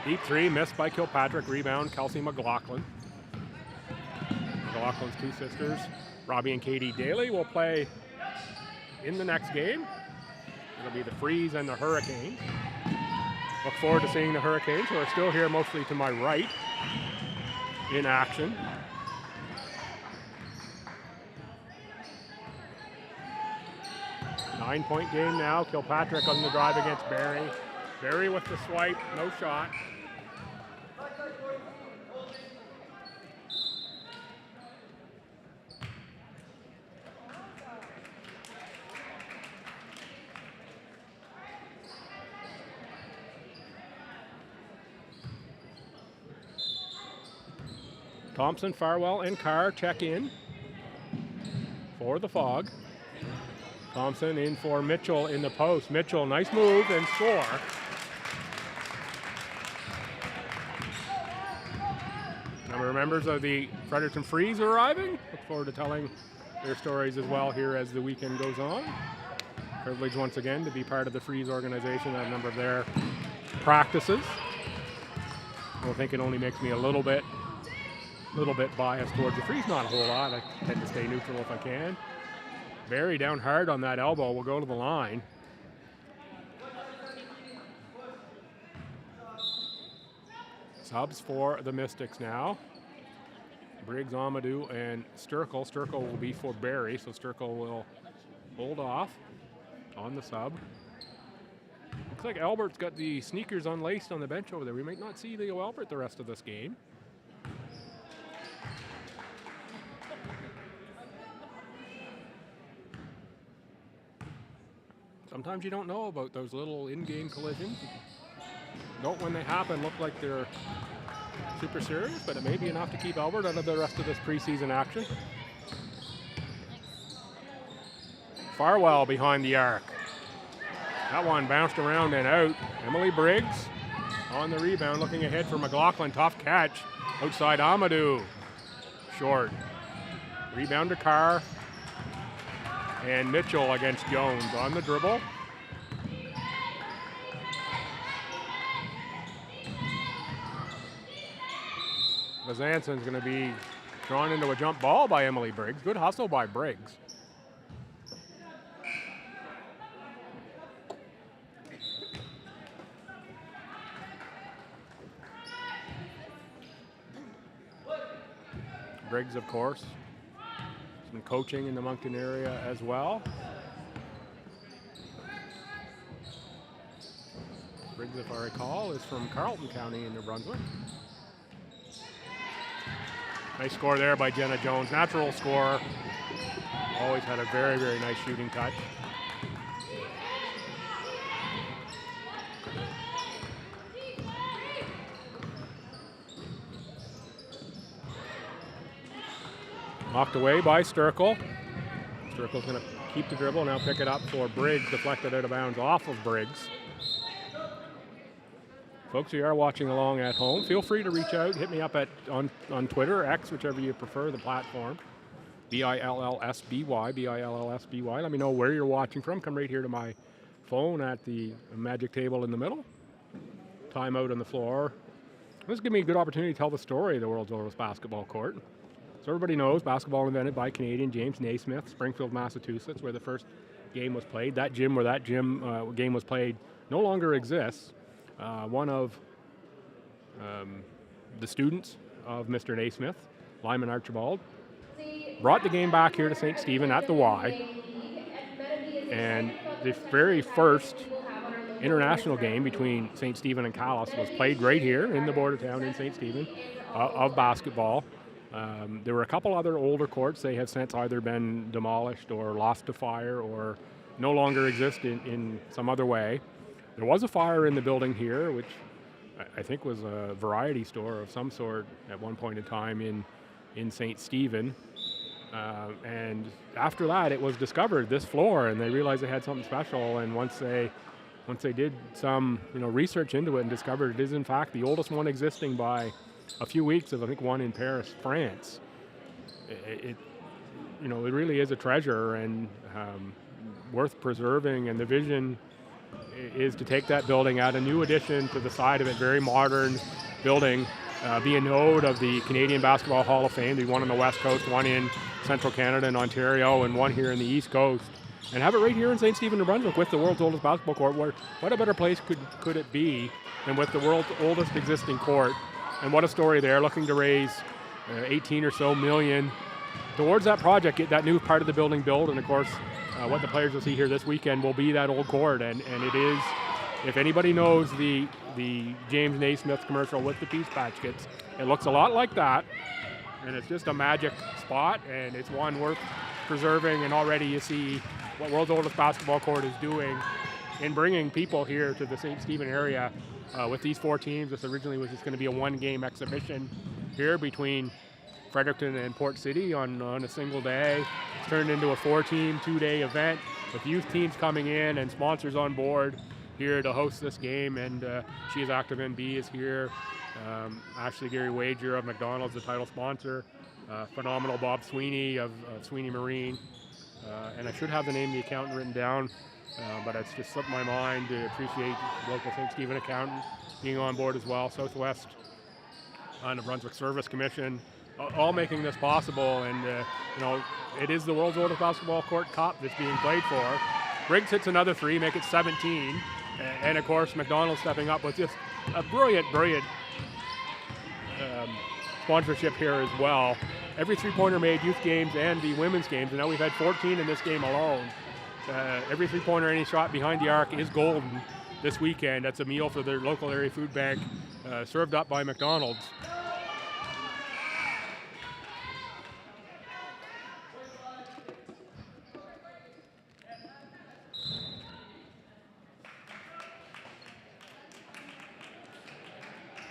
Deep three, missed by Kilpatrick. Rebound, Kelsey McLaughlin. McLaughlin's two sisters, Robbie and Katie Daly, will play in the next game. It'll be the Freeze and the Hurricanes. Look forward to seeing the Hurricanes, who are still here mostly to my right in action. Nine-point game now. Kilpatrick on the drive against Barry. Barry with the swipe, no shot. Thompson, Farwell, and Carr check in for the Fog. Thompson in for Mitchell in the post. Mitchell, nice move and score. Number of members of the Fredericton Freeze are arriving. Look forward to telling their stories as well here as the weekend goes on. Privileged once again to be part of the Freeze organization at a number of their practices. I think it only makes me a little bit biased towards the Freeze, not a whole lot. I tend to stay neutral if I can. Barry down hard on that elbow, will go to the line. Subs for the Mystics now. Briggs, Amadou, and Sturkle. Sturkle will be for Barry, so Sturkle will hold off on the sub. Looks like Albert's got the sneakers unlaced on the bench over there. We might not see Leo Albert the rest of this game. Sometimes you don't know about those little in-game collisions. Don't, when they happen, look like they're super serious, but it may be enough to keep Albert out of the rest of this preseason action. Farwell behind the arc. That one bounced around and out. Emily Briggs on the rebound, looking ahead for McLaughlin. Tough catch outside Amadou. Short. Rebound to Carr. And Mitchell against Jones on the dribble. Vazanson's going to be drawn into a jump ball by Emily Briggs. Good hustle by Briggs. Briggs, of course, some coaching in the Moncton area as well. Briggs, if I recall, is from Carleton County in New Brunswick. Nice score there by Jenna Jones. Natural scorer. Always had a very, very nice shooting touch. Knocked away by Sturkle. Sturkle's going to keep the dribble, now pick it up for Briggs, deflected out of bounds off of Briggs. Folks who are watching along at home, feel free to reach out. Hit me up on Twitter, X, whichever you prefer, the platform. BILLSBY, BILLSBY. Let me know where you're watching from. Come right here to my phone at the magic table in the middle. Timeout on the floor. This gives me a good opportunity to tell the story of the world's oldest basketball court. So everybody knows basketball invented by Canadian James Naismith, Springfield, Massachusetts, where the first game was played. That gym where that game was played no longer exists. One of the students of Mr. Naismith, Lyman Archibald, brought the game back here to St. Stephen at the Y. And the very first international game between St. Stephen and Calais was played right here in the border town in St. Stephen of basketball. There were a couple other older courts. They have since either been demolished or lost to fire or no longer exist in some other way. There was a fire in the building here, which I think was a variety store of some sort at one point in time in St. Stephen. And after that, it was discovered, this floor, and they realized they had something special. And once they did some research into it and discovered it is in fact the oldest one existing by a few weeks of, I think, one in Paris, France. It really is a treasure and worth preserving. And the vision is to take that building, add a new addition to the side of it, very modern building, be a node of the Canadian Basketball Hall of Fame, the one on the West Coast, one in Central Canada and Ontario, and one here in the East Coast, and have it right here in St. Stephen, New Brunswick, with the world's oldest basketball court. What a better place could it be than with the world's oldest existing court? And what a story there, looking to raise 18 or so million towards that project, get that new part of the building built. And of course, what the players will see here this weekend will be that old court. And it is, if anybody knows the James Naismith commercial with the Peace Patch Kids, it looks a lot like that. And it's just a magic spot, and it's one worth preserving. And already you see what world's oldest basketball court is doing in bringing people here to the St. Stephen area with these four teams. This originally was just going to be a one-game exhibition here between Fredericton and Port City on a single day. It's turned into a four-team, two-day event with youth teams coming in and sponsors on board here to host this game. And She Is Active NB is here. Ashley Gary Wager of McDonald's, the title sponsor. Phenomenal Bob Sweeney of Sweeney Marine. And I should have the name of the accountant written down, but it's just slipped my mind to appreciate the local St. Stephen accountant being on board as well. Southwest New Brunswick Service Commission, all making this possible. And it is the world's oldest basketball court cup that's being played for. Briggs hits another three, make it 17. And of course, McDonald stepping up with just a brilliant sponsorship here as well. Every three-pointer made, youth games and the women's games, and now we've had 14 in this game alone. Every three-pointer, any shot behind the arc is golden this weekend. That's a meal for their local area food bank, served up by McDonald's.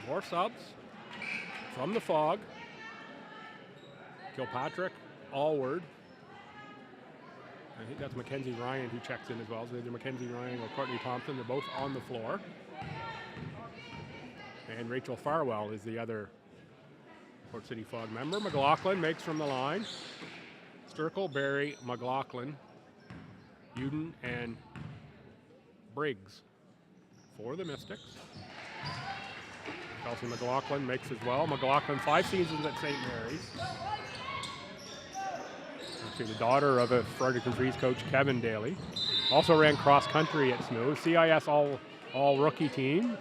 More subs from the Fog. Kilpatrick, Allward. I think that's Mackenzie Ryan who checks in as well. So either Mackenzie Ryan or Courtney Thompson. They're both on the floor. And Rachel Farwell is the other Port City Fog member. McLaughlin makes from the line. Sturkle, Barry, McLaughlin, Uden, and Briggs for the Mystics. Kelsey McLaughlin makes as well. McLaughlin, 5 seasons at St. Mary's. Actually, the daughter of a Fredericton Freeze coach, Kevin Daly. Also ran cross country at Smooth. CIS all rookie team.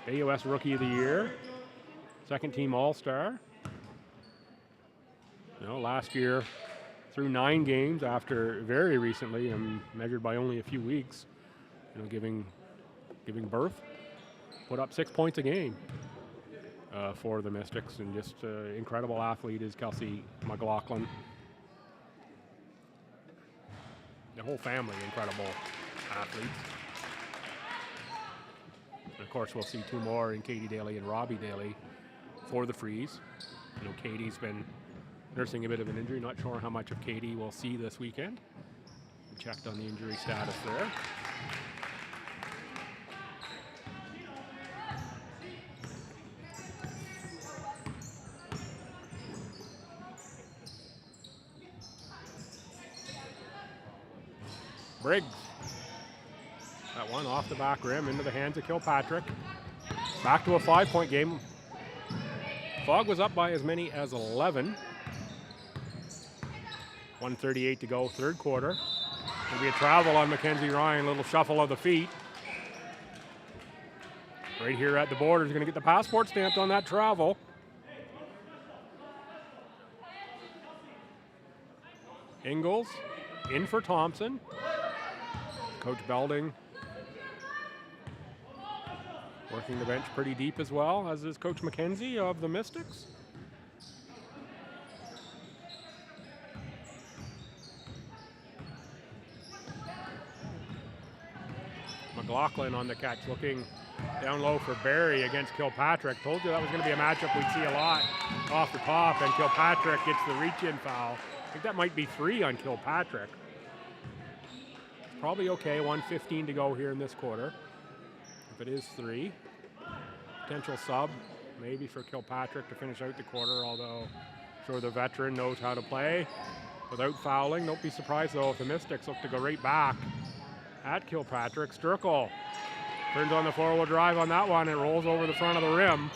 AUS Rookie of the Year. Second team All-Star. Last year through 9 games after very recently, measured by only a few weeks, giving birth. Put up 6 points a game for the Mystics, and just incredible athlete is Kelsey McLaughlin. The whole family, incredible athletes. And of course, we'll see 2 more in Katie Daly and Robbie Daly for the Freeze. Katie's been nursing a bit of an injury. Not sure how much of Katie we'll see this weekend. We checked on the injury status there. Briggs. That one off the back rim into the hands of Kilpatrick. Back to a 5-point game. Fog was up by as many as 11 1:38 to go, third quarter. There'll be a travel on Mackenzie Ryan, a little shuffle of the feet. Right here at the border is going to get the passport stamped on that travel. Ingalls in for Thompson. Coach Belding working the bench pretty deep as well, as is Coach McKenzie of the Mystics. McLaughlin on the catch, looking down low for Barry against Kilpatrick. Told you that was going to be a matchup we'd see a lot off the top, and Kilpatrick gets the reach-in foul. I think that might be 3 on Kilpatrick. Probably okay, 1:15 to go here in this quarter. If it is 3. Potential sub, maybe for Kilpatrick to finish out the quarter, although I'm sure the veteran knows how to play without fouling. Don't be surprised, though, if the Mystics look to go right back at Kilpatrick. Sturkle turns on the forward drive on that one. It rolls over the front of the rim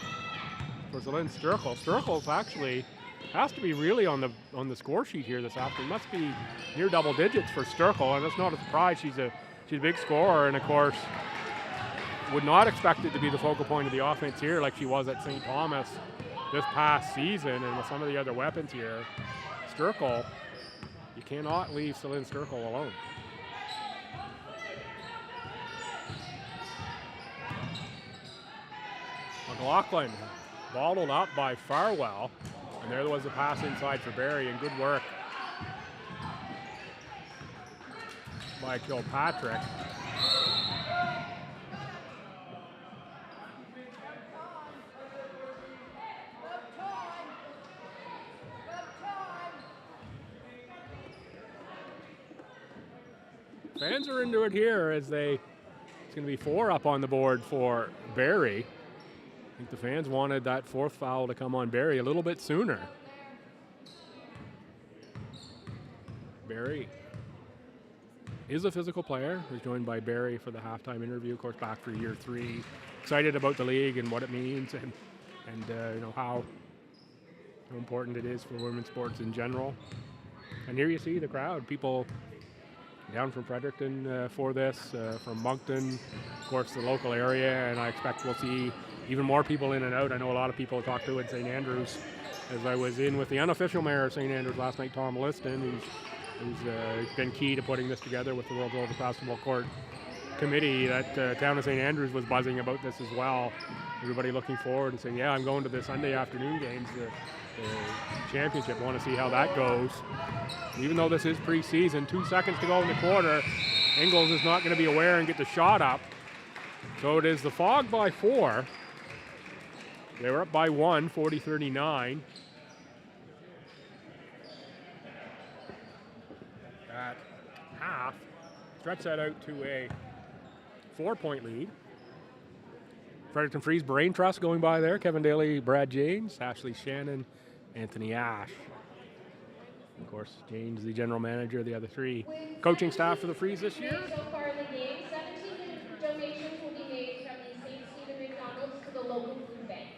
for Celine Sturkle. Sturkle's actually has to be really on the score sheet here this afternoon. Must be near double digits for Sturkle, and that's not a surprise. She's a big scorer, and of course would not expect it to be the focal point of the offense here like she was at St. Thomas this past season, and with some of the other weapons here. Sturkle, you cannot leave Celine Sturkle alone. McLaughlin bottled up by Farwell, and there was a pass inside for Barry, and good work by Kilpatrick. Fans are into it here as it's going to be 4 up on the board for Barry. I think the fans wanted that 4th foul to come on Barry a little bit sooner. Barry is a physical player. He's joined by Barry for the halftime interview, of course, back for year 3. Excited about the league and what it means, and you know how important it is for women's sports in general. And here you see the crowd, people down from Fredericton for this, from Moncton, of course, the local area, and I expect we'll see even more people in and out. I know a lot of people I talked to in St. Andrews, as I was in with the unofficial mayor of St. Andrews last night, Tom Liston, who's been key to putting this together with the World's Oldest Basketball Court Committee. That town of St. Andrews was buzzing about this as well. Everybody looking forward and saying, yeah, I'm going to the Sunday afternoon games, the championship. I want to see how that goes. Even though this is preseason, 2 seconds to go in the quarter, Ingalls is not going to be aware and get the shot up. So it is the Fog by 4. They were up by 1, 40-39. At half, stretch that out to a 4-point lead. Fredericton Freeze Brain Trust going by there. Kevin Daly, Brad James, Ashley Shannon, Anthony Ash. Of course, James, the general manager of the other 3 coaching staff for the Freeze this year. So far in the game, 17 donations will be made from the St. Stephen McDonald's to the local food bank.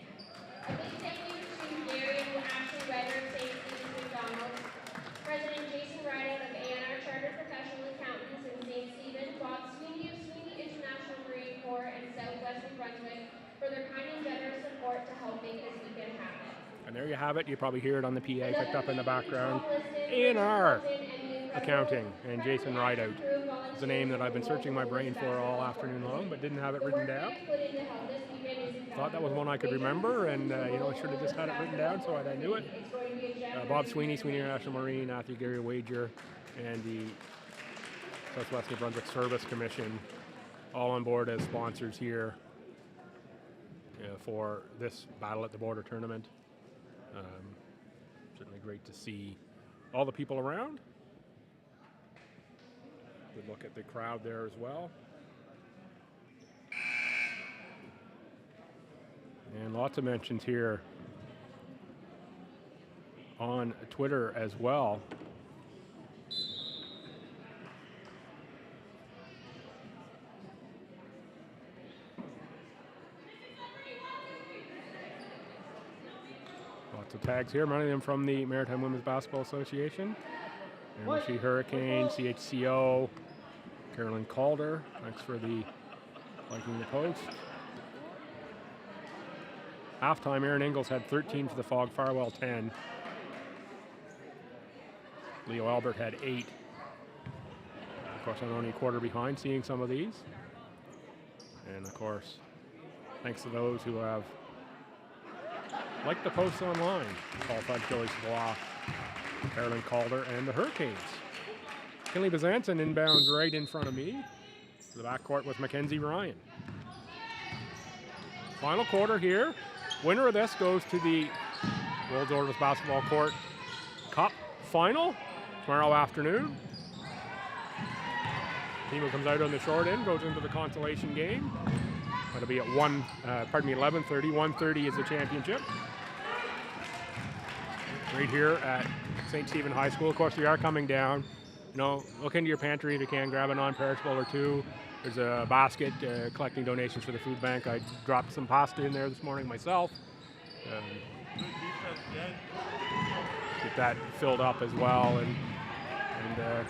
A big thank you to Gary and Ashley Ryder of St. Stephen McDonald's, President Jason Ryder of A&R Chartered Professional Accountants in St. Stephen, Bob Sweeney of Sweeney International Marine Corps and Southwest New Brunswick for their kind and generous support to help make this weekend happen. And there you have it. You probably hear it on the PA picked up in the background. A&R Accounting and Jason Rideout is a name that I've been searching my brain for all afternoon long, but didn't have it written down. Thought that was one I could remember, and I should have just had it written down so I knew it. Bob Sweeney, Sweeney International Marine, Matthew Gary Wager, and the Southwest New Brunswick Service Commission all on board as sponsors here for this Battle at the Border tournament. Certainly great to see all the people around. Good look at the crowd there as well. And lots of mentions here on Twitter as well. Lots of tags here, many of them from the Maritime Women's Basketball Association. MWBA Hurricane, CHCO, Carolyn Calder. Thanks for the liking the post. Halftime, Aaron Ingalls had 13 for the Fog, Farwell 10. Leo Albert had 8. Of course, I'm only a quarter behind seeing some of these. And of course, thanks to those who have liked the posts online. Paul Fudge, Joey Savoie, Carolyn Calder, and the Hurricanes. Kinley Bezanson inbounds right in front of me. To the backcourt with Mackenzie Ryan. Final quarter here. Winner of this goes to the World Orvis Basketball Court Cup Final tomorrow afternoon. Team who comes out on the short end goes into the consolation game. That'll be at 11:30. 1:30 is the championship. Right here at St. Stephen High School. Of course, we are coming down. You know, look into your pantry if you can, grab a non-perishable or two. There's a basket collecting donations for the food bank. I dropped some pasta in there this morning myself. Get that filled up as well, and you know,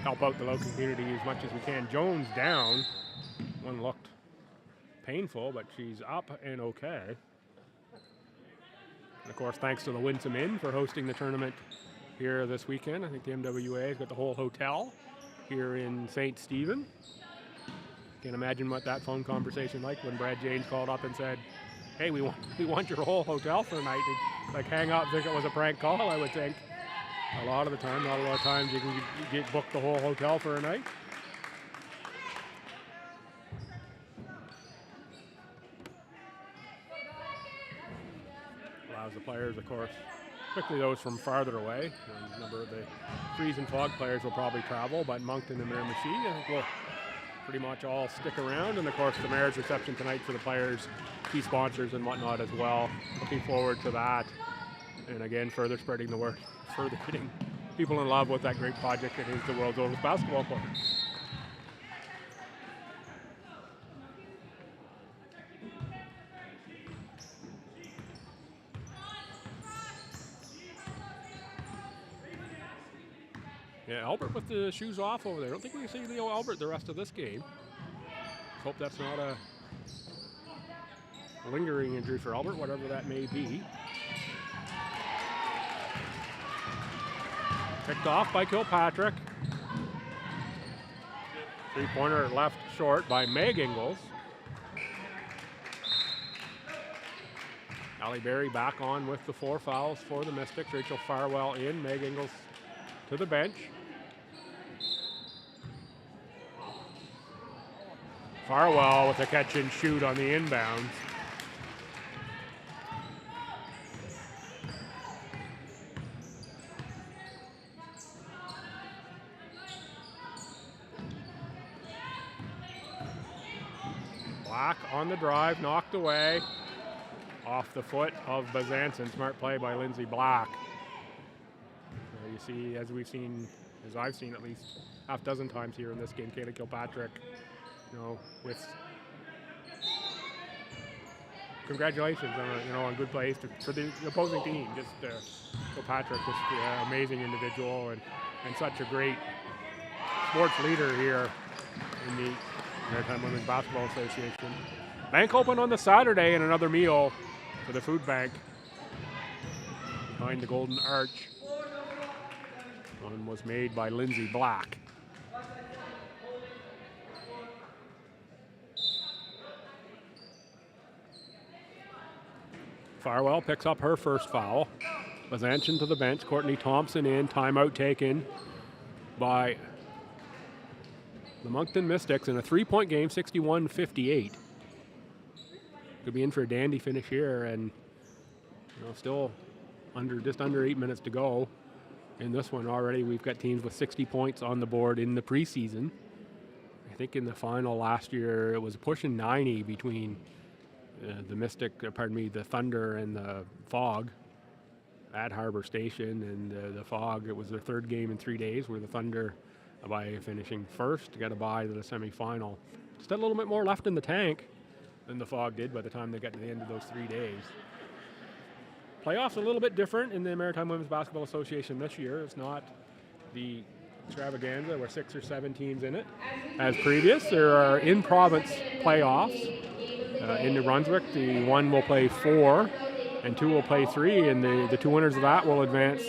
help out the local community as much as we can. Jones down. One looked painful, but she's up and okay. And of course, thanks to the Winsome Inn for hosting the tournament here this weekend. I think the MWBA has got the whole hotel here in St. Stephen. Can't imagine what that phone conversation like when Brad James called up and said, "Hey, we want your whole hotel for a night." They'd, like, hang up, think it was a prank call. I would think a lot of the time, not a lot of times, you can get booked the whole hotel for a night. Allows the players, of course, particularly those from farther away. A number of the freeze and fog players will probably travel, but Moncton and Miramichi, I think, will pretty much all stick around. And of course, the mayor's reception tonight for the players, key sponsors and whatnot as well. Looking forward to that. And again, further spreading the word, further getting people in love with that great project that is the World Orvis Basketball Court. Yeah, Albert with the shoes off over there. I don't think we can see Leo Albert the rest of this game. Hope that's not a lingering injury for Albert, whatever that may be. Picked off by Kilpatrick. Three-pointer left short by Meg Ingalls. Allie Berry back on with the 4 fouls for the Mystics. Rachel Farwell in, Meg Ingalls to the bench. Farwell with a catch and shoot on the inbounds. Black on the drive, knocked away. Off the foot of Bezanson. Smart play by Lindsay Black. You see, as I've seen at least half dozen times here in this game, Kayla Kilpatrick, you know, with congratulations on good plays for the opposing team. Just Kilpatrick, just an amazing individual and such a great sports leader here in the Maritime Women's Basketball Association. Bank open on the Saturday and another meal for the food bank behind the Golden Arch. One was made by Lindsay Black. Farwell picks up her first foul. Bezanson to the bench. Courtney Thompson in. Timeout taken by the Moncton Mystics in a 3-point game, 61-58. Could be in for a dandy finish here, and still just under 8 minutes to go. In this one already, we've got teams with 60 points on the board in the preseason. I think in the final last year, it was pushing 90 between the Thunder and the Fog at Harbor Station. And the Fog, it was their third game in 3 days, where the Thunder, by finishing first, got a bye to the semifinal. Just had a little bit more left in the tank than the Fog did by the time they got to the end of those 3 days. Playoffs a little bit different in the Maritime Women's Basketball Association this year. It's not the extravaganza where 6 or 7 teams in it as previous. There are in-province playoffs in New Brunswick. The 1 will play 4 and 2 will play 3, and the 2 winners of that will advance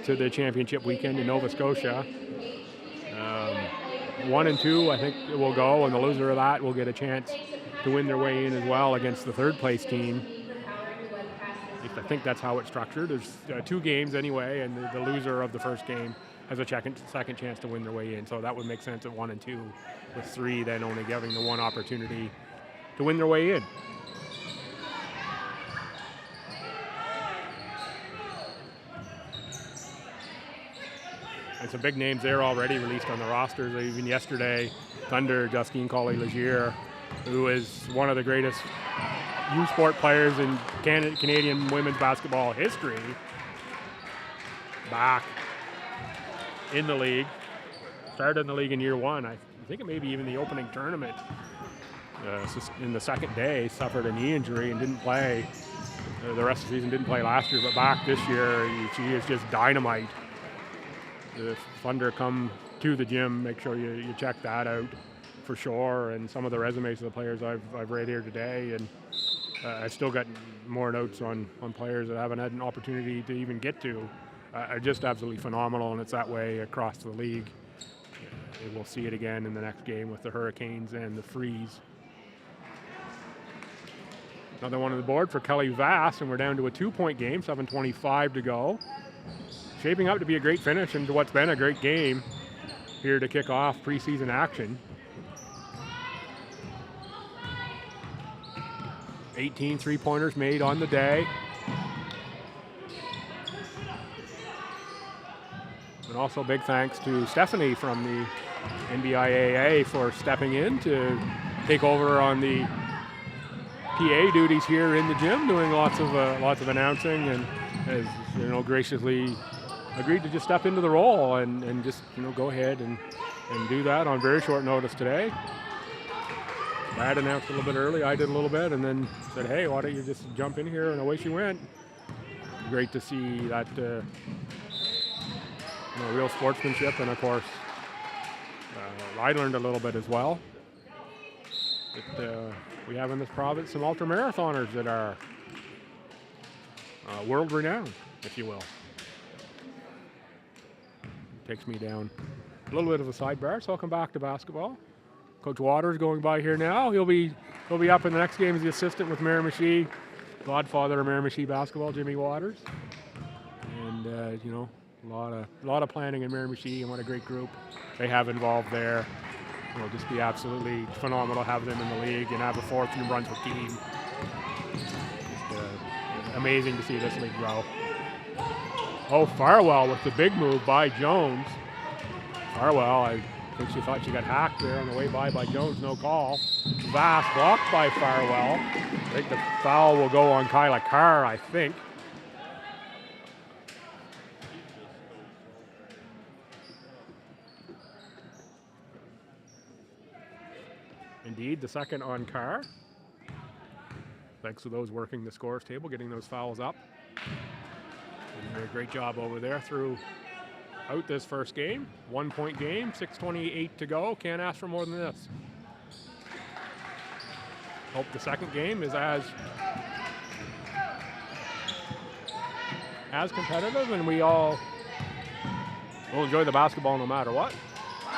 to the championship weekend in Nova Scotia. 1 and 2 I think will go, and the loser of that will get a chance to win their way in as well against the 3rd place team. At least I think that's how it's structured. There's 2 games anyway, and the loser of the first game has a second chance to win their way in. So that would make sense at 1 and 2, with 3 then only giving the 1 opportunity to win their way in. And some big names there already released on the rosters. Even yesterday, Thunder, Justine Collet-Legier, who is one of the greatest U Sport players in Canadian women's basketball history, back in the league. Started in the league in year 1. I think it may be even the opening tournament. In the second day, suffered a knee injury and didn't play the rest of the season. Didn't play last year, but back this year, she is just dynamite. The Thunder come to the gym, make sure you check that out for sure. And some of the resumes of the players I've read here today, and I've still got more notes on players that I haven't had an opportunity to even get to, are just absolutely phenomenal, and it's that way across the league. We'll see it again in the next game with the Hurricanes and the Freeze. Another one on the board for Kelly Vass, and we're down to a 2-point game, 7:25 to go. Shaping up to be a great finish into what's been a great game here to kick off preseason action. 18 3-pointers made on the day. And also big thanks to Stephanie from the MWBA for stepping in to take over on the PA duties here in the gym, doing lots of announcing, and has graciously agreed to just step into the role and just go ahead and do that on very short notice today. Brad announced a little bit early, I did a little bit, and then said, hey, why don't you just jump in here, and away she went. Great to see that real sportsmanship, and of course I learned a little bit as well that we have in this province some ultramarathoners that are world renowned, if you will. Takes me down a little bit of a sidebar, so I'll come back to basketball. Coach Waters going by here now. He'll be up in the next game as the assistant with Miramichi, godfather of Miramichi basketball, Jimmy Waters. And a lot of planning in Miramichi, and what a great group they have involved there. It'll just be absolutely phenomenal to have them in the league and have a 4th New Brunswick team. Just amazing to see this league grow. Oh, Farwell with the big move by Jones. Farwell, I think she thought she got hacked there on the way by Jones, no call. Vass blocked by Farwell. I think the foul will go on Kyla Carr, I think. Indeed, the second on Carr. Thanks to those working the scores table, getting those fouls up. Did a great job over there throughout this first game. 1-point game, 6:28 to go. Can't ask for more than this. Hope the second game is as competitive, and we all will enjoy the basketball no matter what.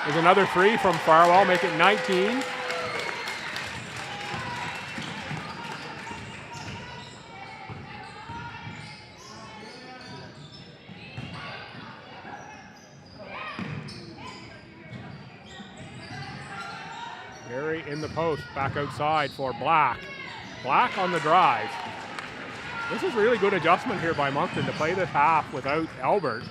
There's another 3 from Farwell, make it 19. In the post, back outside for Black. Black on the drive. This is really good adjustment here by Moncton to play this half without Albert,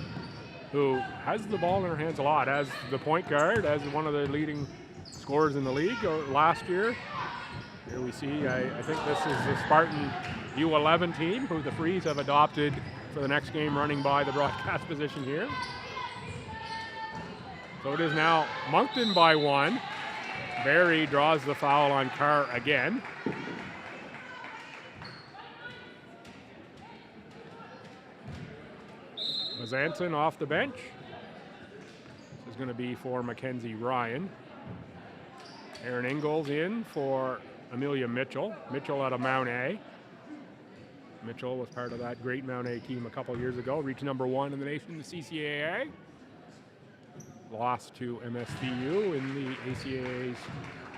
who has the ball in her hands a lot as the point guard, as one of the leading scorers in the league last year. Here we see, I think this is the Spartan U11 team, who the Freeze have adopted for the next game, running by the broadcast position here. So it is now Moncton by 1. Barry draws the foul on Carr again. Bezanson off the bench. This is going to be for Mackenzie Ryan. Erin Ingalls in for Amelia Mitchell. Mitchell out of Mount A. Mitchell was part of that great Mount A team a couple years ago, reached number 1 in the nation in the CCAA. Lost to MSVU in the ACAAs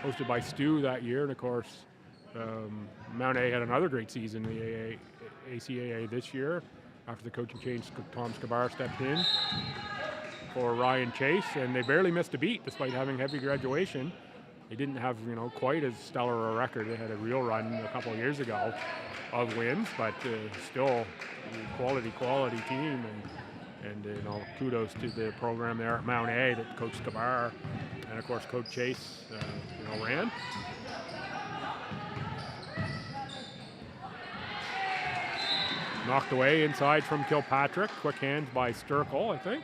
hosted by Stu that year. And of course, Mount A had another great season in the ACAA this year. After the coaching change, Tom Scabar stepped in for Ryan Chase, and they barely missed a beat despite having heavy graduation. They didn't have, quite as stellar a record. They had a real run a couple of years ago of wins, but still quality team, and kudos to the program there at Mount A that Coach Scabar and of course Coach Chase ran. Knocked away inside from Kilpatrick. Quick hands by Sturkle, I think.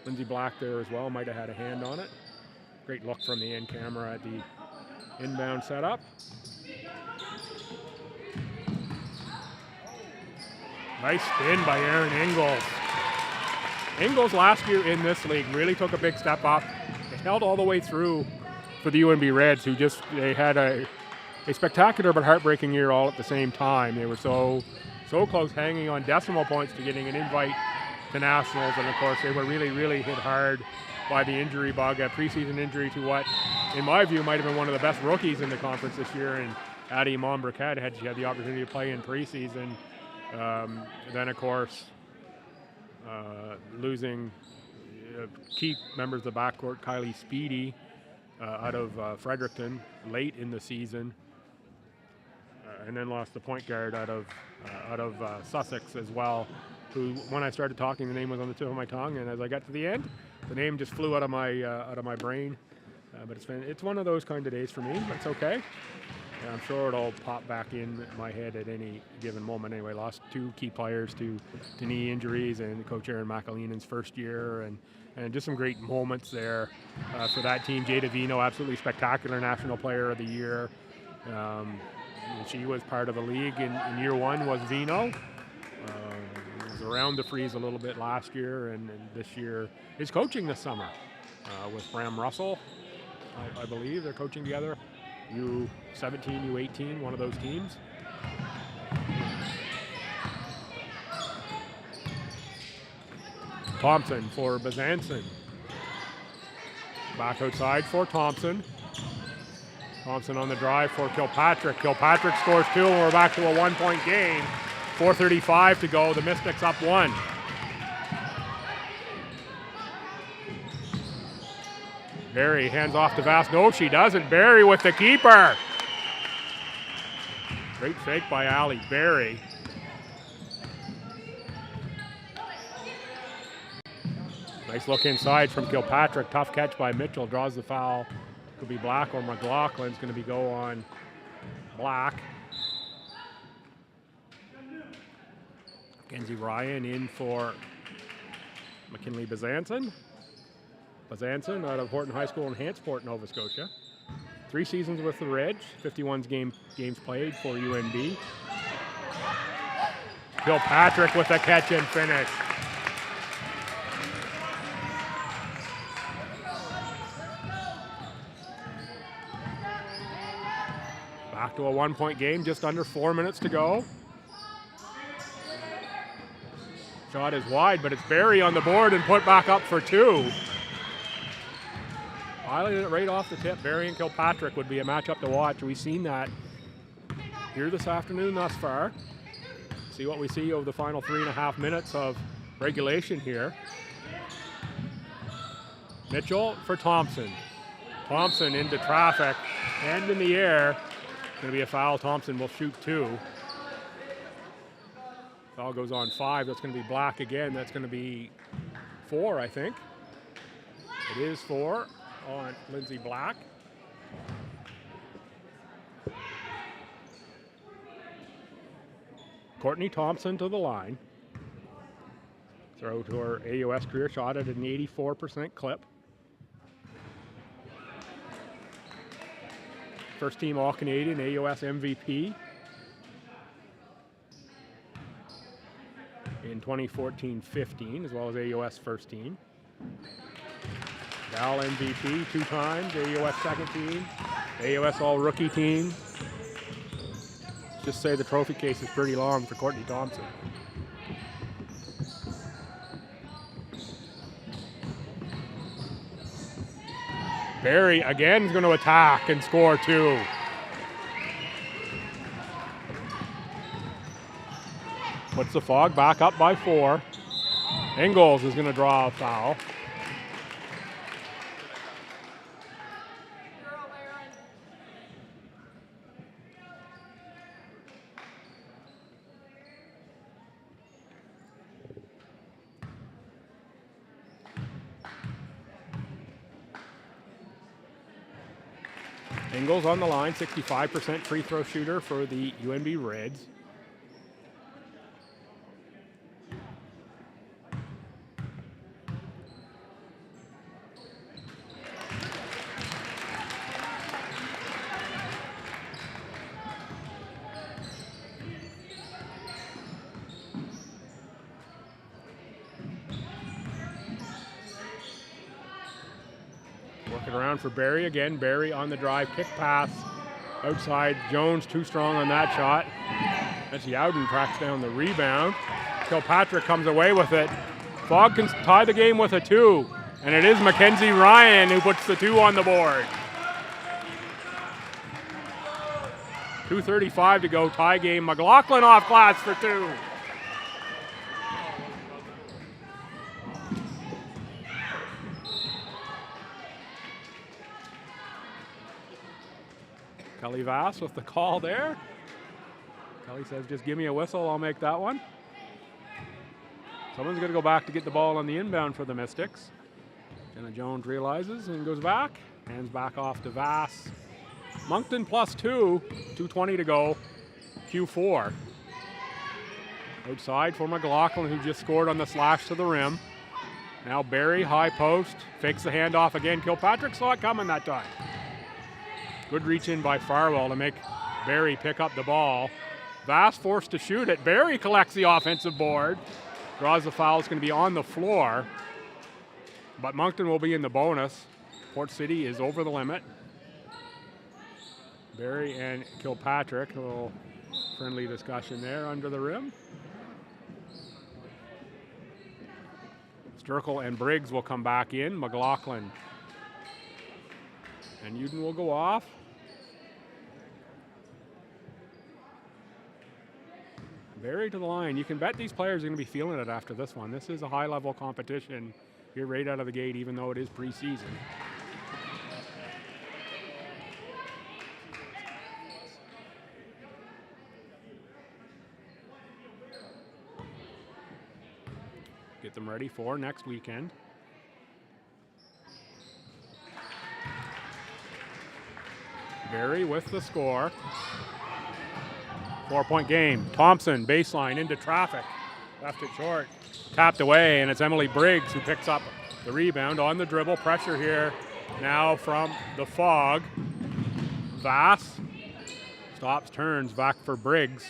Lindsay Black there as well, might have had a hand on it. Great look from the end camera at the inbound setup. Nice spin by Erin Ingalls. Ingalls last year in this league really took a big step up. They held all the way through for the UNB Reds, who they had a spectacular but heartbreaking year all at the same time. They were so close, hanging on decimal points to getting an invite to nationals, and of course they were really hit hard by the injury bug, a preseason injury to what, in my view, might have been one of the best rookies in the conference this year, and Addie Monbriquet had the opportunity to play in preseason. Then of course losing key members of the backcourt, Kylie Speedy out of Fredericton late in the season, and then lost the point guard out of Sussex as well, who, when I started talking, the name was on the tip of my tongue, and as I got to the end, the name just flew out of my brain. But it's one of those kind of days for me. That's okay. And I'm sure it'll pop back in my head at any given moment. Anyway, lost 2 key players to knee injuries, and Coach Aaron McAleenan's first year, and just some great moments there for that team. Jada Vino, absolutely spectacular National Player of the Year. She was part of the league in year 1, was Vino. Was around the freeze a little bit last year, and this year is coaching this summer with Bram Russell. I believe they're coaching together. U17, U18, one of those teams. Thompson for Bezanson. Back outside for Thompson. Thompson on the drive for Kilpatrick. Kilpatrick scores 2, and we're back to a 1-point game. 4:35 to go. The Mystics up 1. Barry hands off to Vass. No, she doesn't. Barry with the keeper. Great fake by Allie Barry. Nice look inside from Kilpatrick. Tough catch by Mitchell. Draws the foul. Could be Black or McLaughlin's going to go on Black. Mackenzie Ryan in for McKinley Bezanson. Bezanson out of Horton High School in Hantsport, Nova Scotia. 3 seasons with the Reds, 51 games played for UNB. Kilpatrick with a catch and finish. Back to a 1-point game, just under 4 minutes to go. Shot is wide, but it's Barry on the board and put back up for 2. Highlighted it right off the tip. Barry and Kilpatrick would be a matchup to watch. We've seen that here this afternoon thus far. See what we see over the final 3.5 minutes of regulation here. Mitchell for Thompson. Thompson into traffic and in the air. Going to be a foul. Thompson will shoot 2. Foul goes on 5. That's going to be Black again. That's going to be 4, I think. It is 4 on Lindsay Black. Courtney Thompson to the line. Throw to her AUS career, shot at an 84% clip. First team All-Canadian, AUS MVP. in 2014-15, as well as AUS first team. Val MVP 2 times, AUS second team, AUS all-rookie team. Just say the trophy case is pretty long for Courtney Thompson. Barry again is going to attack and score 2. Puts the Fog back up by 4. Ingalls is going to draw a foul. Ingalls on the line, 65% free throw shooter for the UNB Reds. Working around for Barry again. Barry on the drive, kick pass outside. Jones too strong on that shot. As Yowden tracks down the rebound. Kilpatrick comes away with it. Fog can tie the game with a 2. And it is Mackenzie Ryan who puts the 2 on the board. 2:35 to go, tie game. McLaughlin off glass for 2. Kelly Vass with the call there. Kelly says, just give me a whistle, I'll make that one. Someone's going to go back to get the ball on the inbound for the Mystics. Jenna Jones realizes and goes back. Hands back off to Vass. Moncton plus 2, 2:20 to go, Q4. Outside for McLaughlin, who just scored on the slash to the rim. Now Barry, high post, fakes the handoff again. Kilpatrick saw it coming that time. Good reach in by Farwell to make Barry pick up the ball. Vass forced to shoot it. Barry collects the offensive board. Draws the foul. It's going to be on the floor. But Moncton will be in the bonus. Port City is over the limit. Barry and Kilpatrick, a little friendly discussion there under the rim. Sturkle and Briggs will come back in. McLaughlin and Uden will go off. Barry to the line. You can bet these players are going to be feeling it after this one. This is a high-level competition here right out of the gate, even though it is preseason. Get them ready for next weekend. Barry with the score. 4-point game. Thompson, baseline, into traffic. Left it short. Tapped away, and it's Emily Briggs who picks up the rebound on the dribble. Pressure here now from the Fog. Vass stops, turns, back for Briggs.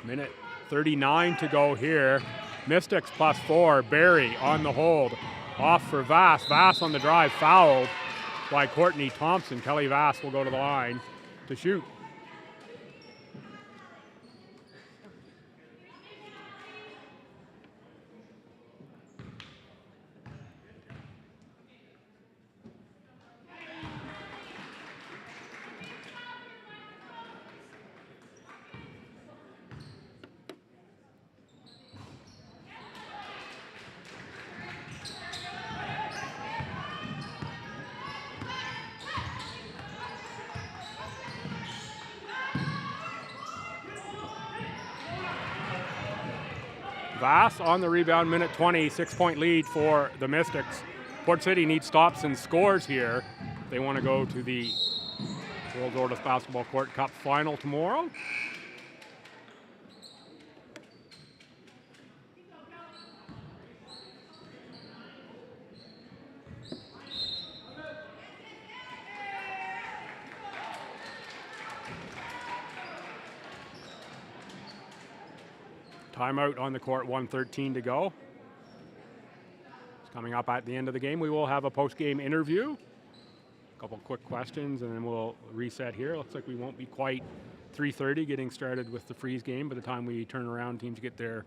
Minute 39 to go here. Mystics plus 4. Barry on the hold. Off for Vass. Vass on the drive, fouled by Courtney Thompson. Kelly Vass will go to the line to shoot. Vass on the rebound, minute 20, 6-point lead for the Mystics. Port City needs stops and scores here. They want to go to the World Ordos Basketball Court Cup final tomorrow. Timeout on the court, 1:13 to go. It's coming up at the end of the game. We will have a post-game interview. A couple quick questions, and then we'll reset here. Looks like we won't be quite 3:30 getting started with the freeze game. By the time we turn around, teams get their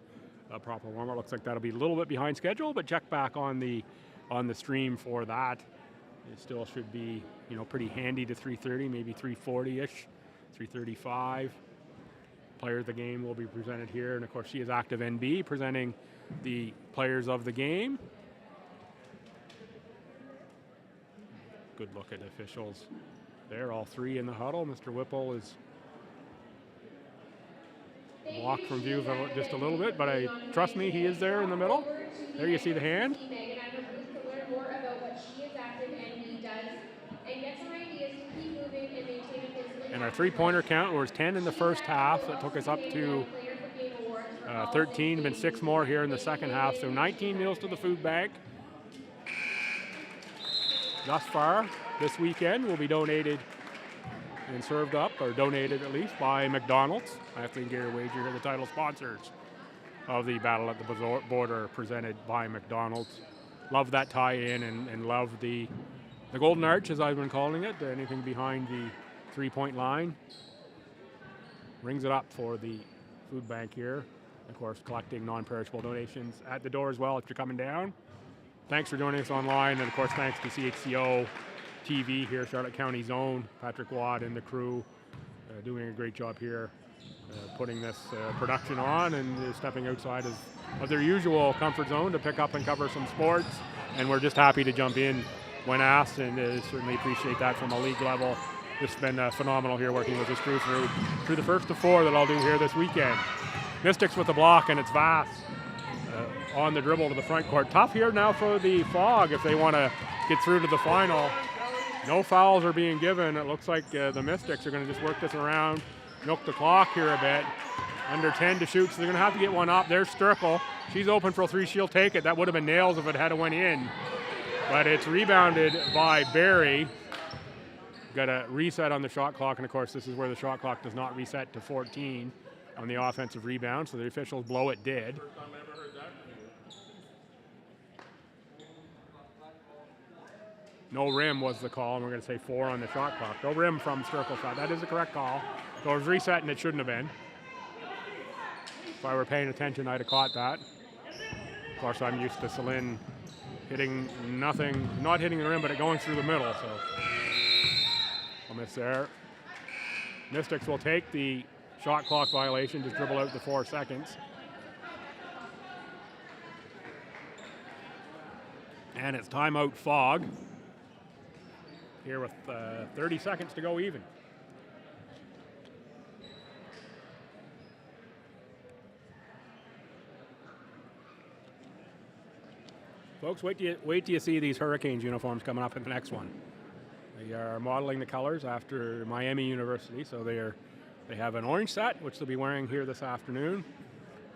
proper warm-up. Looks like that'll be a little bit behind schedule, but check back on the stream for that. It still should be, pretty handy to 3:30, maybe 3:40-ish, 3:35. Player of the game will be presented here, and of course she is Active NB presenting the players of the game. Good look at officials there, all three in the huddle. Mr. Whipple is blocked from view just a little bit, but trust me, he is there in the middle. There you see the hand. And our three-pointer count was 10 in the first half. That took us up to 13, been 6 more here in the second half. So 19 meals to the food bank. Thus far, this weekend will be donated and served up, or donated at least, by McDonald's. I have to get a wager here, the title sponsors of the Battle at the Border presented by McDonald's. Love that tie-in and love the Golden Arch, as I've been calling it, anything behind the three-point line. Rings it up for the food bank here. Of course, collecting non-perishable donations at the door as well if you're coming down. Thanks for joining us online, and of course thanks to CHCO TV here, Charlotte County's own, Patrick Watt and the crew, doing a great job here, putting this production on and stepping outside of their usual comfort zone to pick up and cover some sports. And we're just happy to jump in when asked, and certainly appreciate that from a league level. It's been phenomenal here working with this crew through the first of 4 that I'll do here this weekend. Mystics with the block, and it's Vass on the dribble to the front court. Tough here now for the Fog if they want to get through to the final. No fouls are being given. It looks like the Mystics are going to just work this around, milk the clock here a bit. Under 10 to shoot, so they're going to have to get one up. There's Sturkle. She's open for a 3. She'll take it. That would have been nails if it had went in. But it's rebounded by Barry. Got a reset on the shot clock, and of course this is where the shot clock does not reset to 14 on the offensive rebound, so the officials blow it dead. No rim was the call, and we're going to say 4 on the shot clock. No rim from Sturkle shot. That is the correct call. So it was reset, and it shouldn't have been. If I were paying attention, I'd have caught that. Of course, I'm used to Celine hitting nothing, not hitting the rim, but it going through the middle, so I'll miss there. Mystics will take the shot clock violation, just dribble out the 4 seconds. And it's timeout Fog here with 30 seconds to go even. Folks, wait till you see these Hurricanes uniforms coming up in the next one. They are modeling the colors after Miami University, so they have an orange set, which they'll be wearing here this afternoon,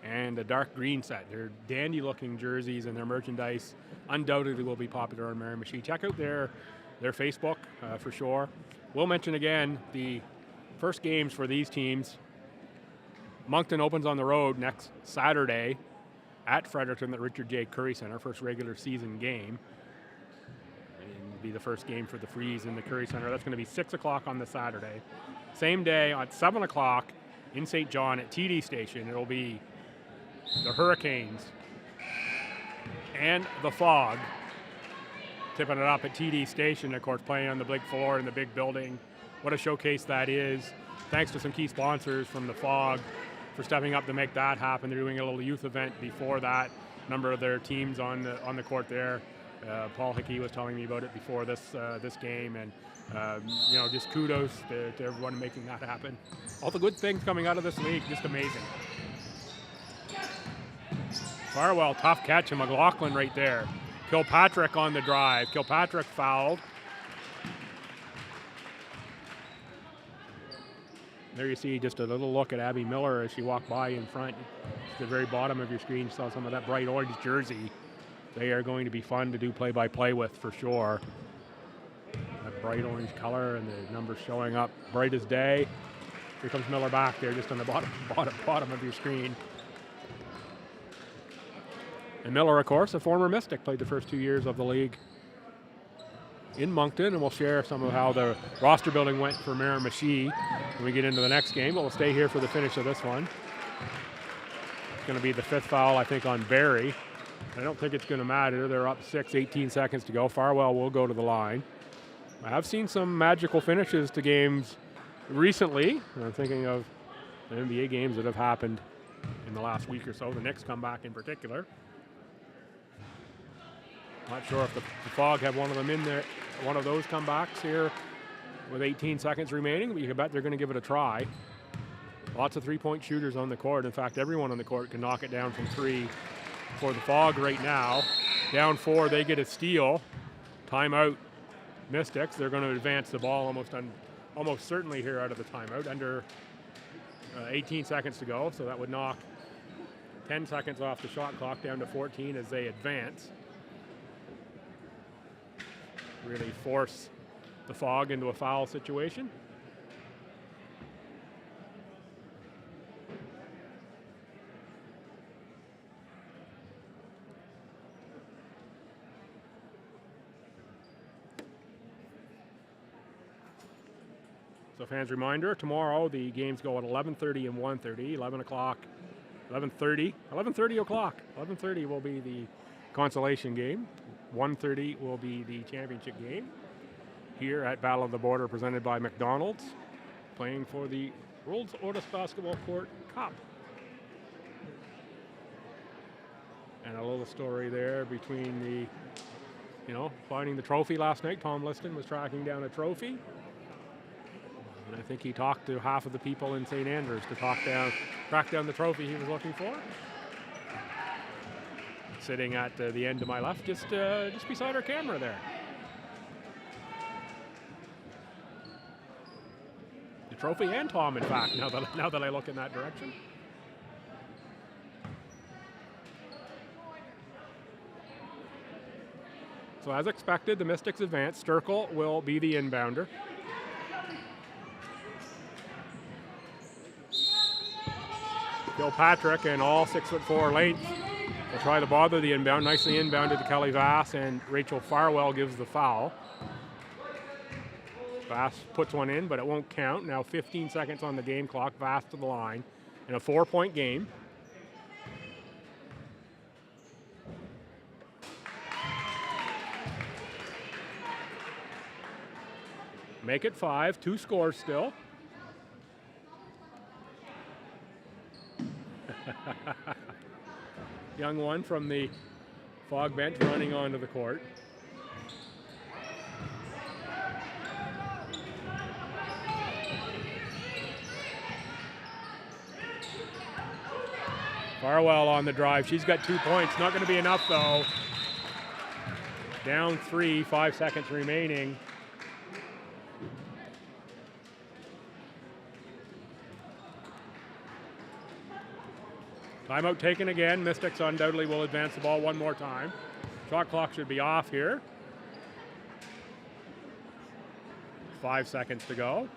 and a dark green set. They're dandy-looking jerseys, and their merchandise undoubtedly will be popular on Miramichi. Check out their Facebook for sure. We'll mention again the first games for these teams. Moncton opens on the road next Saturday at Fredericton at Richard J. Curry Center, first regular season game. And it'll be the first game for the Freeze in the Curry Center. That's going to be 6 o'clock on the Saturday. Same day at 7 o'clock in St. John at TD Station, it'll be the Hurricanes and the Fog tipping it up at TD Station, of course, playing on the big floor in the big building. What a showcase that is. Thanks to some key sponsors from the Fog for stepping up to make that happen. They're doing a little youth event before that. A number of their teams on the court there. Paul Hickey was telling me about it before this game, and just kudos to everyone making that happen. All the good things coming out of this league, just amazing. Farwell, tough catch, and McLaughlin right there. Kilpatrick on the drive. Kilpatrick fouled. There you see just a little look at Abby Miller as she walked by in front. At the very bottom of your screen, you saw some of that bright orange jersey. They are going to be fun to do play-by-play with for sure. That bright orange color and the numbers showing up bright as day. Here comes Miller back there just on the bottom of your screen. And Miller, of course, a former Mystic, played the first 2 years of the league in Moncton, and we'll share some of how the roster building went for Miramichi when we get into the next game, but we'll stay here for the finish of this one. It's going to be the 5th foul, I think, on Barry. I don't think it's going to matter. They're up 6, 18 seconds to go. Farwell will go to the line. I have seen some magical finishes to games recently. I'm thinking of the NBA games that have happened in the last week or so, the Knicks comeback in particular. Not sure if the Fog have one of them in there, one of those comebacks here with 18 seconds remaining, but you can bet they're going to give it a try. Lots of three-point shooters on the court. In fact, everyone on the court can knock it down from 3 for the Fog right now. Down 4, they get a steal. Timeout, Mystics. They're going to advance the ball almost certainly here out of the timeout. Under 18 seconds to go, so that would knock 10 seconds off the shot clock down to 14 as they advance. Really force the Fog into a foul situation. So fans, reminder, tomorrow the games go at 11:30 and 1:30, 11 o'clock, 11:30 o'clock. 11:30 will be the consolation game. 1:30 will be the championship game here at Battle of the Border, presented by McDonald's, playing for the World's Oldest Basketball Court Cup. And a little story there between the, finding the trophy last night. Tom Liston was tracking down a trophy. And I think he talked to half of the people in St. Andrews to track down the trophy he was looking for. Sitting at the end to my left, just beside our camera there. The trophy and Tom, in fact, now that I look in that direction. So as expected, the Mystics advance. Sturkle will be the inbounder. Kilpatrick and all 6'4" length will try to bother the inbound. Nicely inbounded to Kelly Vass, and Rachel Farwell gives the foul. Vass puts one in, but it won't count. Now 15 seconds on the game clock. Vass to the line in a 4-point game. Make it 5, 2 scores still. Young one from the Fog bench running onto the court. Farwell on the drive. She's got 2 points. Not going to be enough, though. Down 3, 5 seconds remaining. Timeout taken again. Mystics undoubtedly will advance the ball one more time. Shot clock should be off here. 5 seconds to go.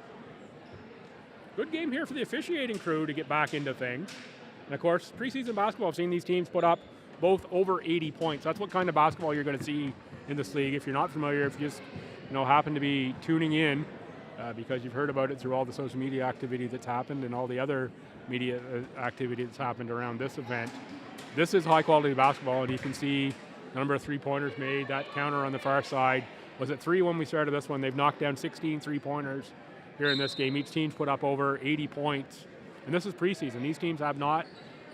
Good game here for the officiating crew to get back into things. And of course, preseason basketball, I've seen these teams put up both over 80 points. That's what kind of basketball you're going to see in this league. If you're not familiar, if you just happen to be tuning in because you've heard about it through all the social media activity that's happened and all the other media activity that's happened around this event. This is high quality basketball, and you can see the number of three-pointers made. That counter on the far side was at 3 when we started this one. They've knocked down 16 three-pointers here in this game. Each team's put up over 80 points. And this is preseason. These teams have not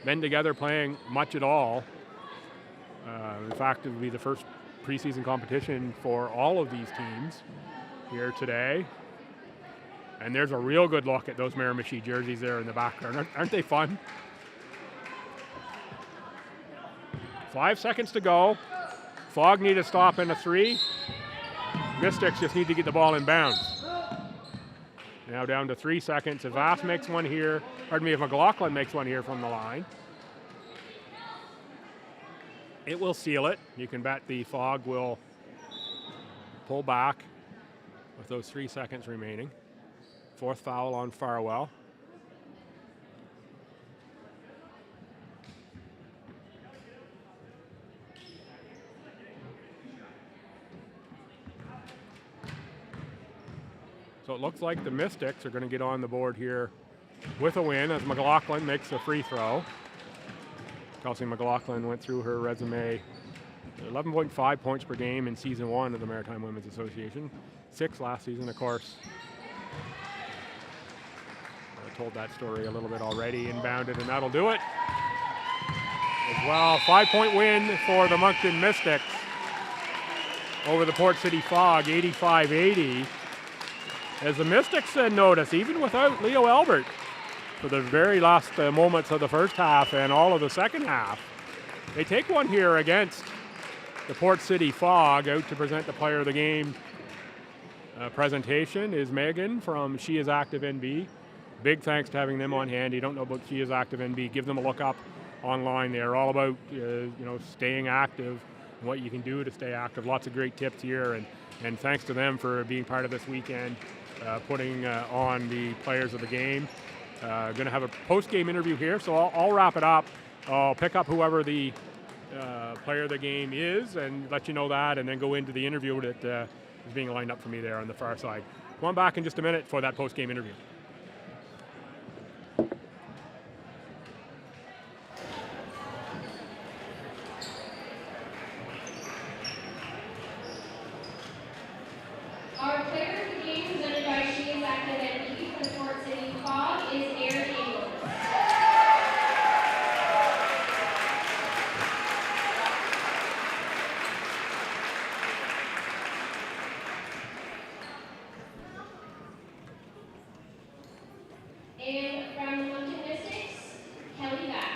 been together playing much at all. In fact, it would be the first preseason competition for all of these teams here today. And there's a real good look at those Miramichi jerseys there in the background. Aren't they fun? 5 seconds to go. Fog need to stop in a 3. Mystics just need to get the ball in bounds. Now down to 3 seconds. If Vass makes one here, if McLaughlin makes one here from the line, it will seal it. You can bet the Fog will pull back with those 3 seconds remaining. 4th foul on Farwell. So it looks like the Mystics are going to get on the board here with a win as McLaughlin makes a free throw. Kelsey McLaughlin went through her resume. 11.5 points per game in season 1 of the Maritime Women's Association. 6 last season, of course. I told that story a little bit already. Inbounded, and that'll do it. As well, 5-point win for the Moncton Mystics over the Port City Fog, 85-80. As the Mystics notice, even without Leo Albert for the very last moments of the first half and all of the second half, they take one here against the Port City Fog. Out to present the player of the game presentation is Megan from She Is Active NB. Big thanks to having them on hand. You don't know about She Is Active NB, give them a look up online. They're all about staying active and what you can do to stay active. Lots of great tips here, and thanks to them for being part of this weekend, putting on the players of the game. Going to have a post-game interview here, so I'll wrap it up. I'll pick up whoever the player of the game is and let you know that, and then go into the interview that is being lined up for me there on the far side. Come on back in just a minute for that post-game interview. Our player of the game presented by She Is Active NB for the Port City Fog is Erin Ingalls. And from the Moncton Mystics, Kelly Bass.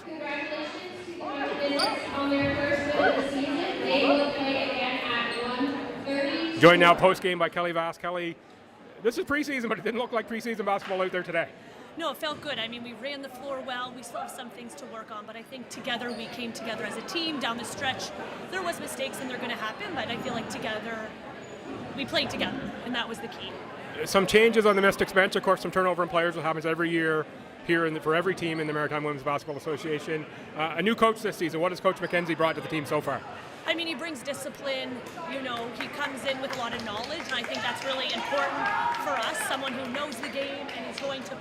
Congratulations to the Moncton Mystics on their first win of the season. They will play again at 1:30. Joined now post-game by Kelly Vass. Kelly, this is preseason, but it didn't look like preseason basketball out there today. No, it felt good. I mean, we ran the floor well. We still have some things to work on, but I think together we came together as a team down the stretch. There was mistakes and they're going to happen, but I feel like together we played together, and that was the key. Some changes on the Mystics bench, of course, some turnover in players. That happens every year here for every team in the Maritime Women's Basketball Association. A new coach this season. What has Coach McKenzie brought to the team so far? I mean, he brings discipline, he comes in with a lot of knowledge, and I think that's really important for us, someone who knows the game and is going to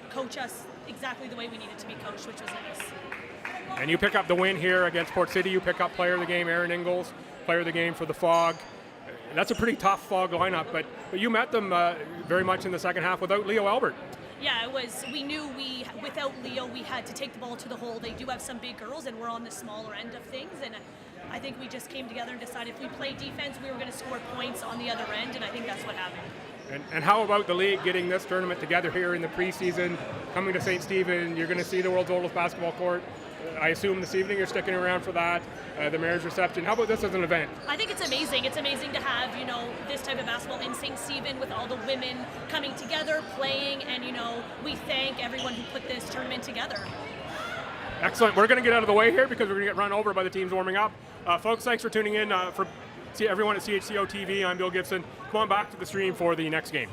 coach us exactly the way we needed to be coached, which was nice. And you pick up the win here against Port City. You pick up player of the game, Erin Ingalls, player of the game for the Fog. That's a pretty tough Fog lineup, but you met them very much in the second half without Leo Albert. Yeah, we knew without Leo, we had to take the ball to the hole. They do have some big girls, and we're on the smaller end of things, and I think we just came together and decided if we played defense, we were going to score points on the other end, and I think that's what happened. And how about the league getting this tournament together here in the preseason, coming to St. Stephen? You're going to see the world's oldest basketball court. I assume this evening you're sticking around for that, the mayor's reception. How about this as an event? I think it's amazing. It's amazing to have, this type of basketball in St. Stephen with all the women coming together, playing, and, we thank everyone who put this tournament together. Excellent. We're going to get out of the way here because we're going to get run over by the teams warming up. Folks, thanks for tuning in. For everyone at CHCO TV, I'm Bill Gibson. Come on back to the stream for the next game.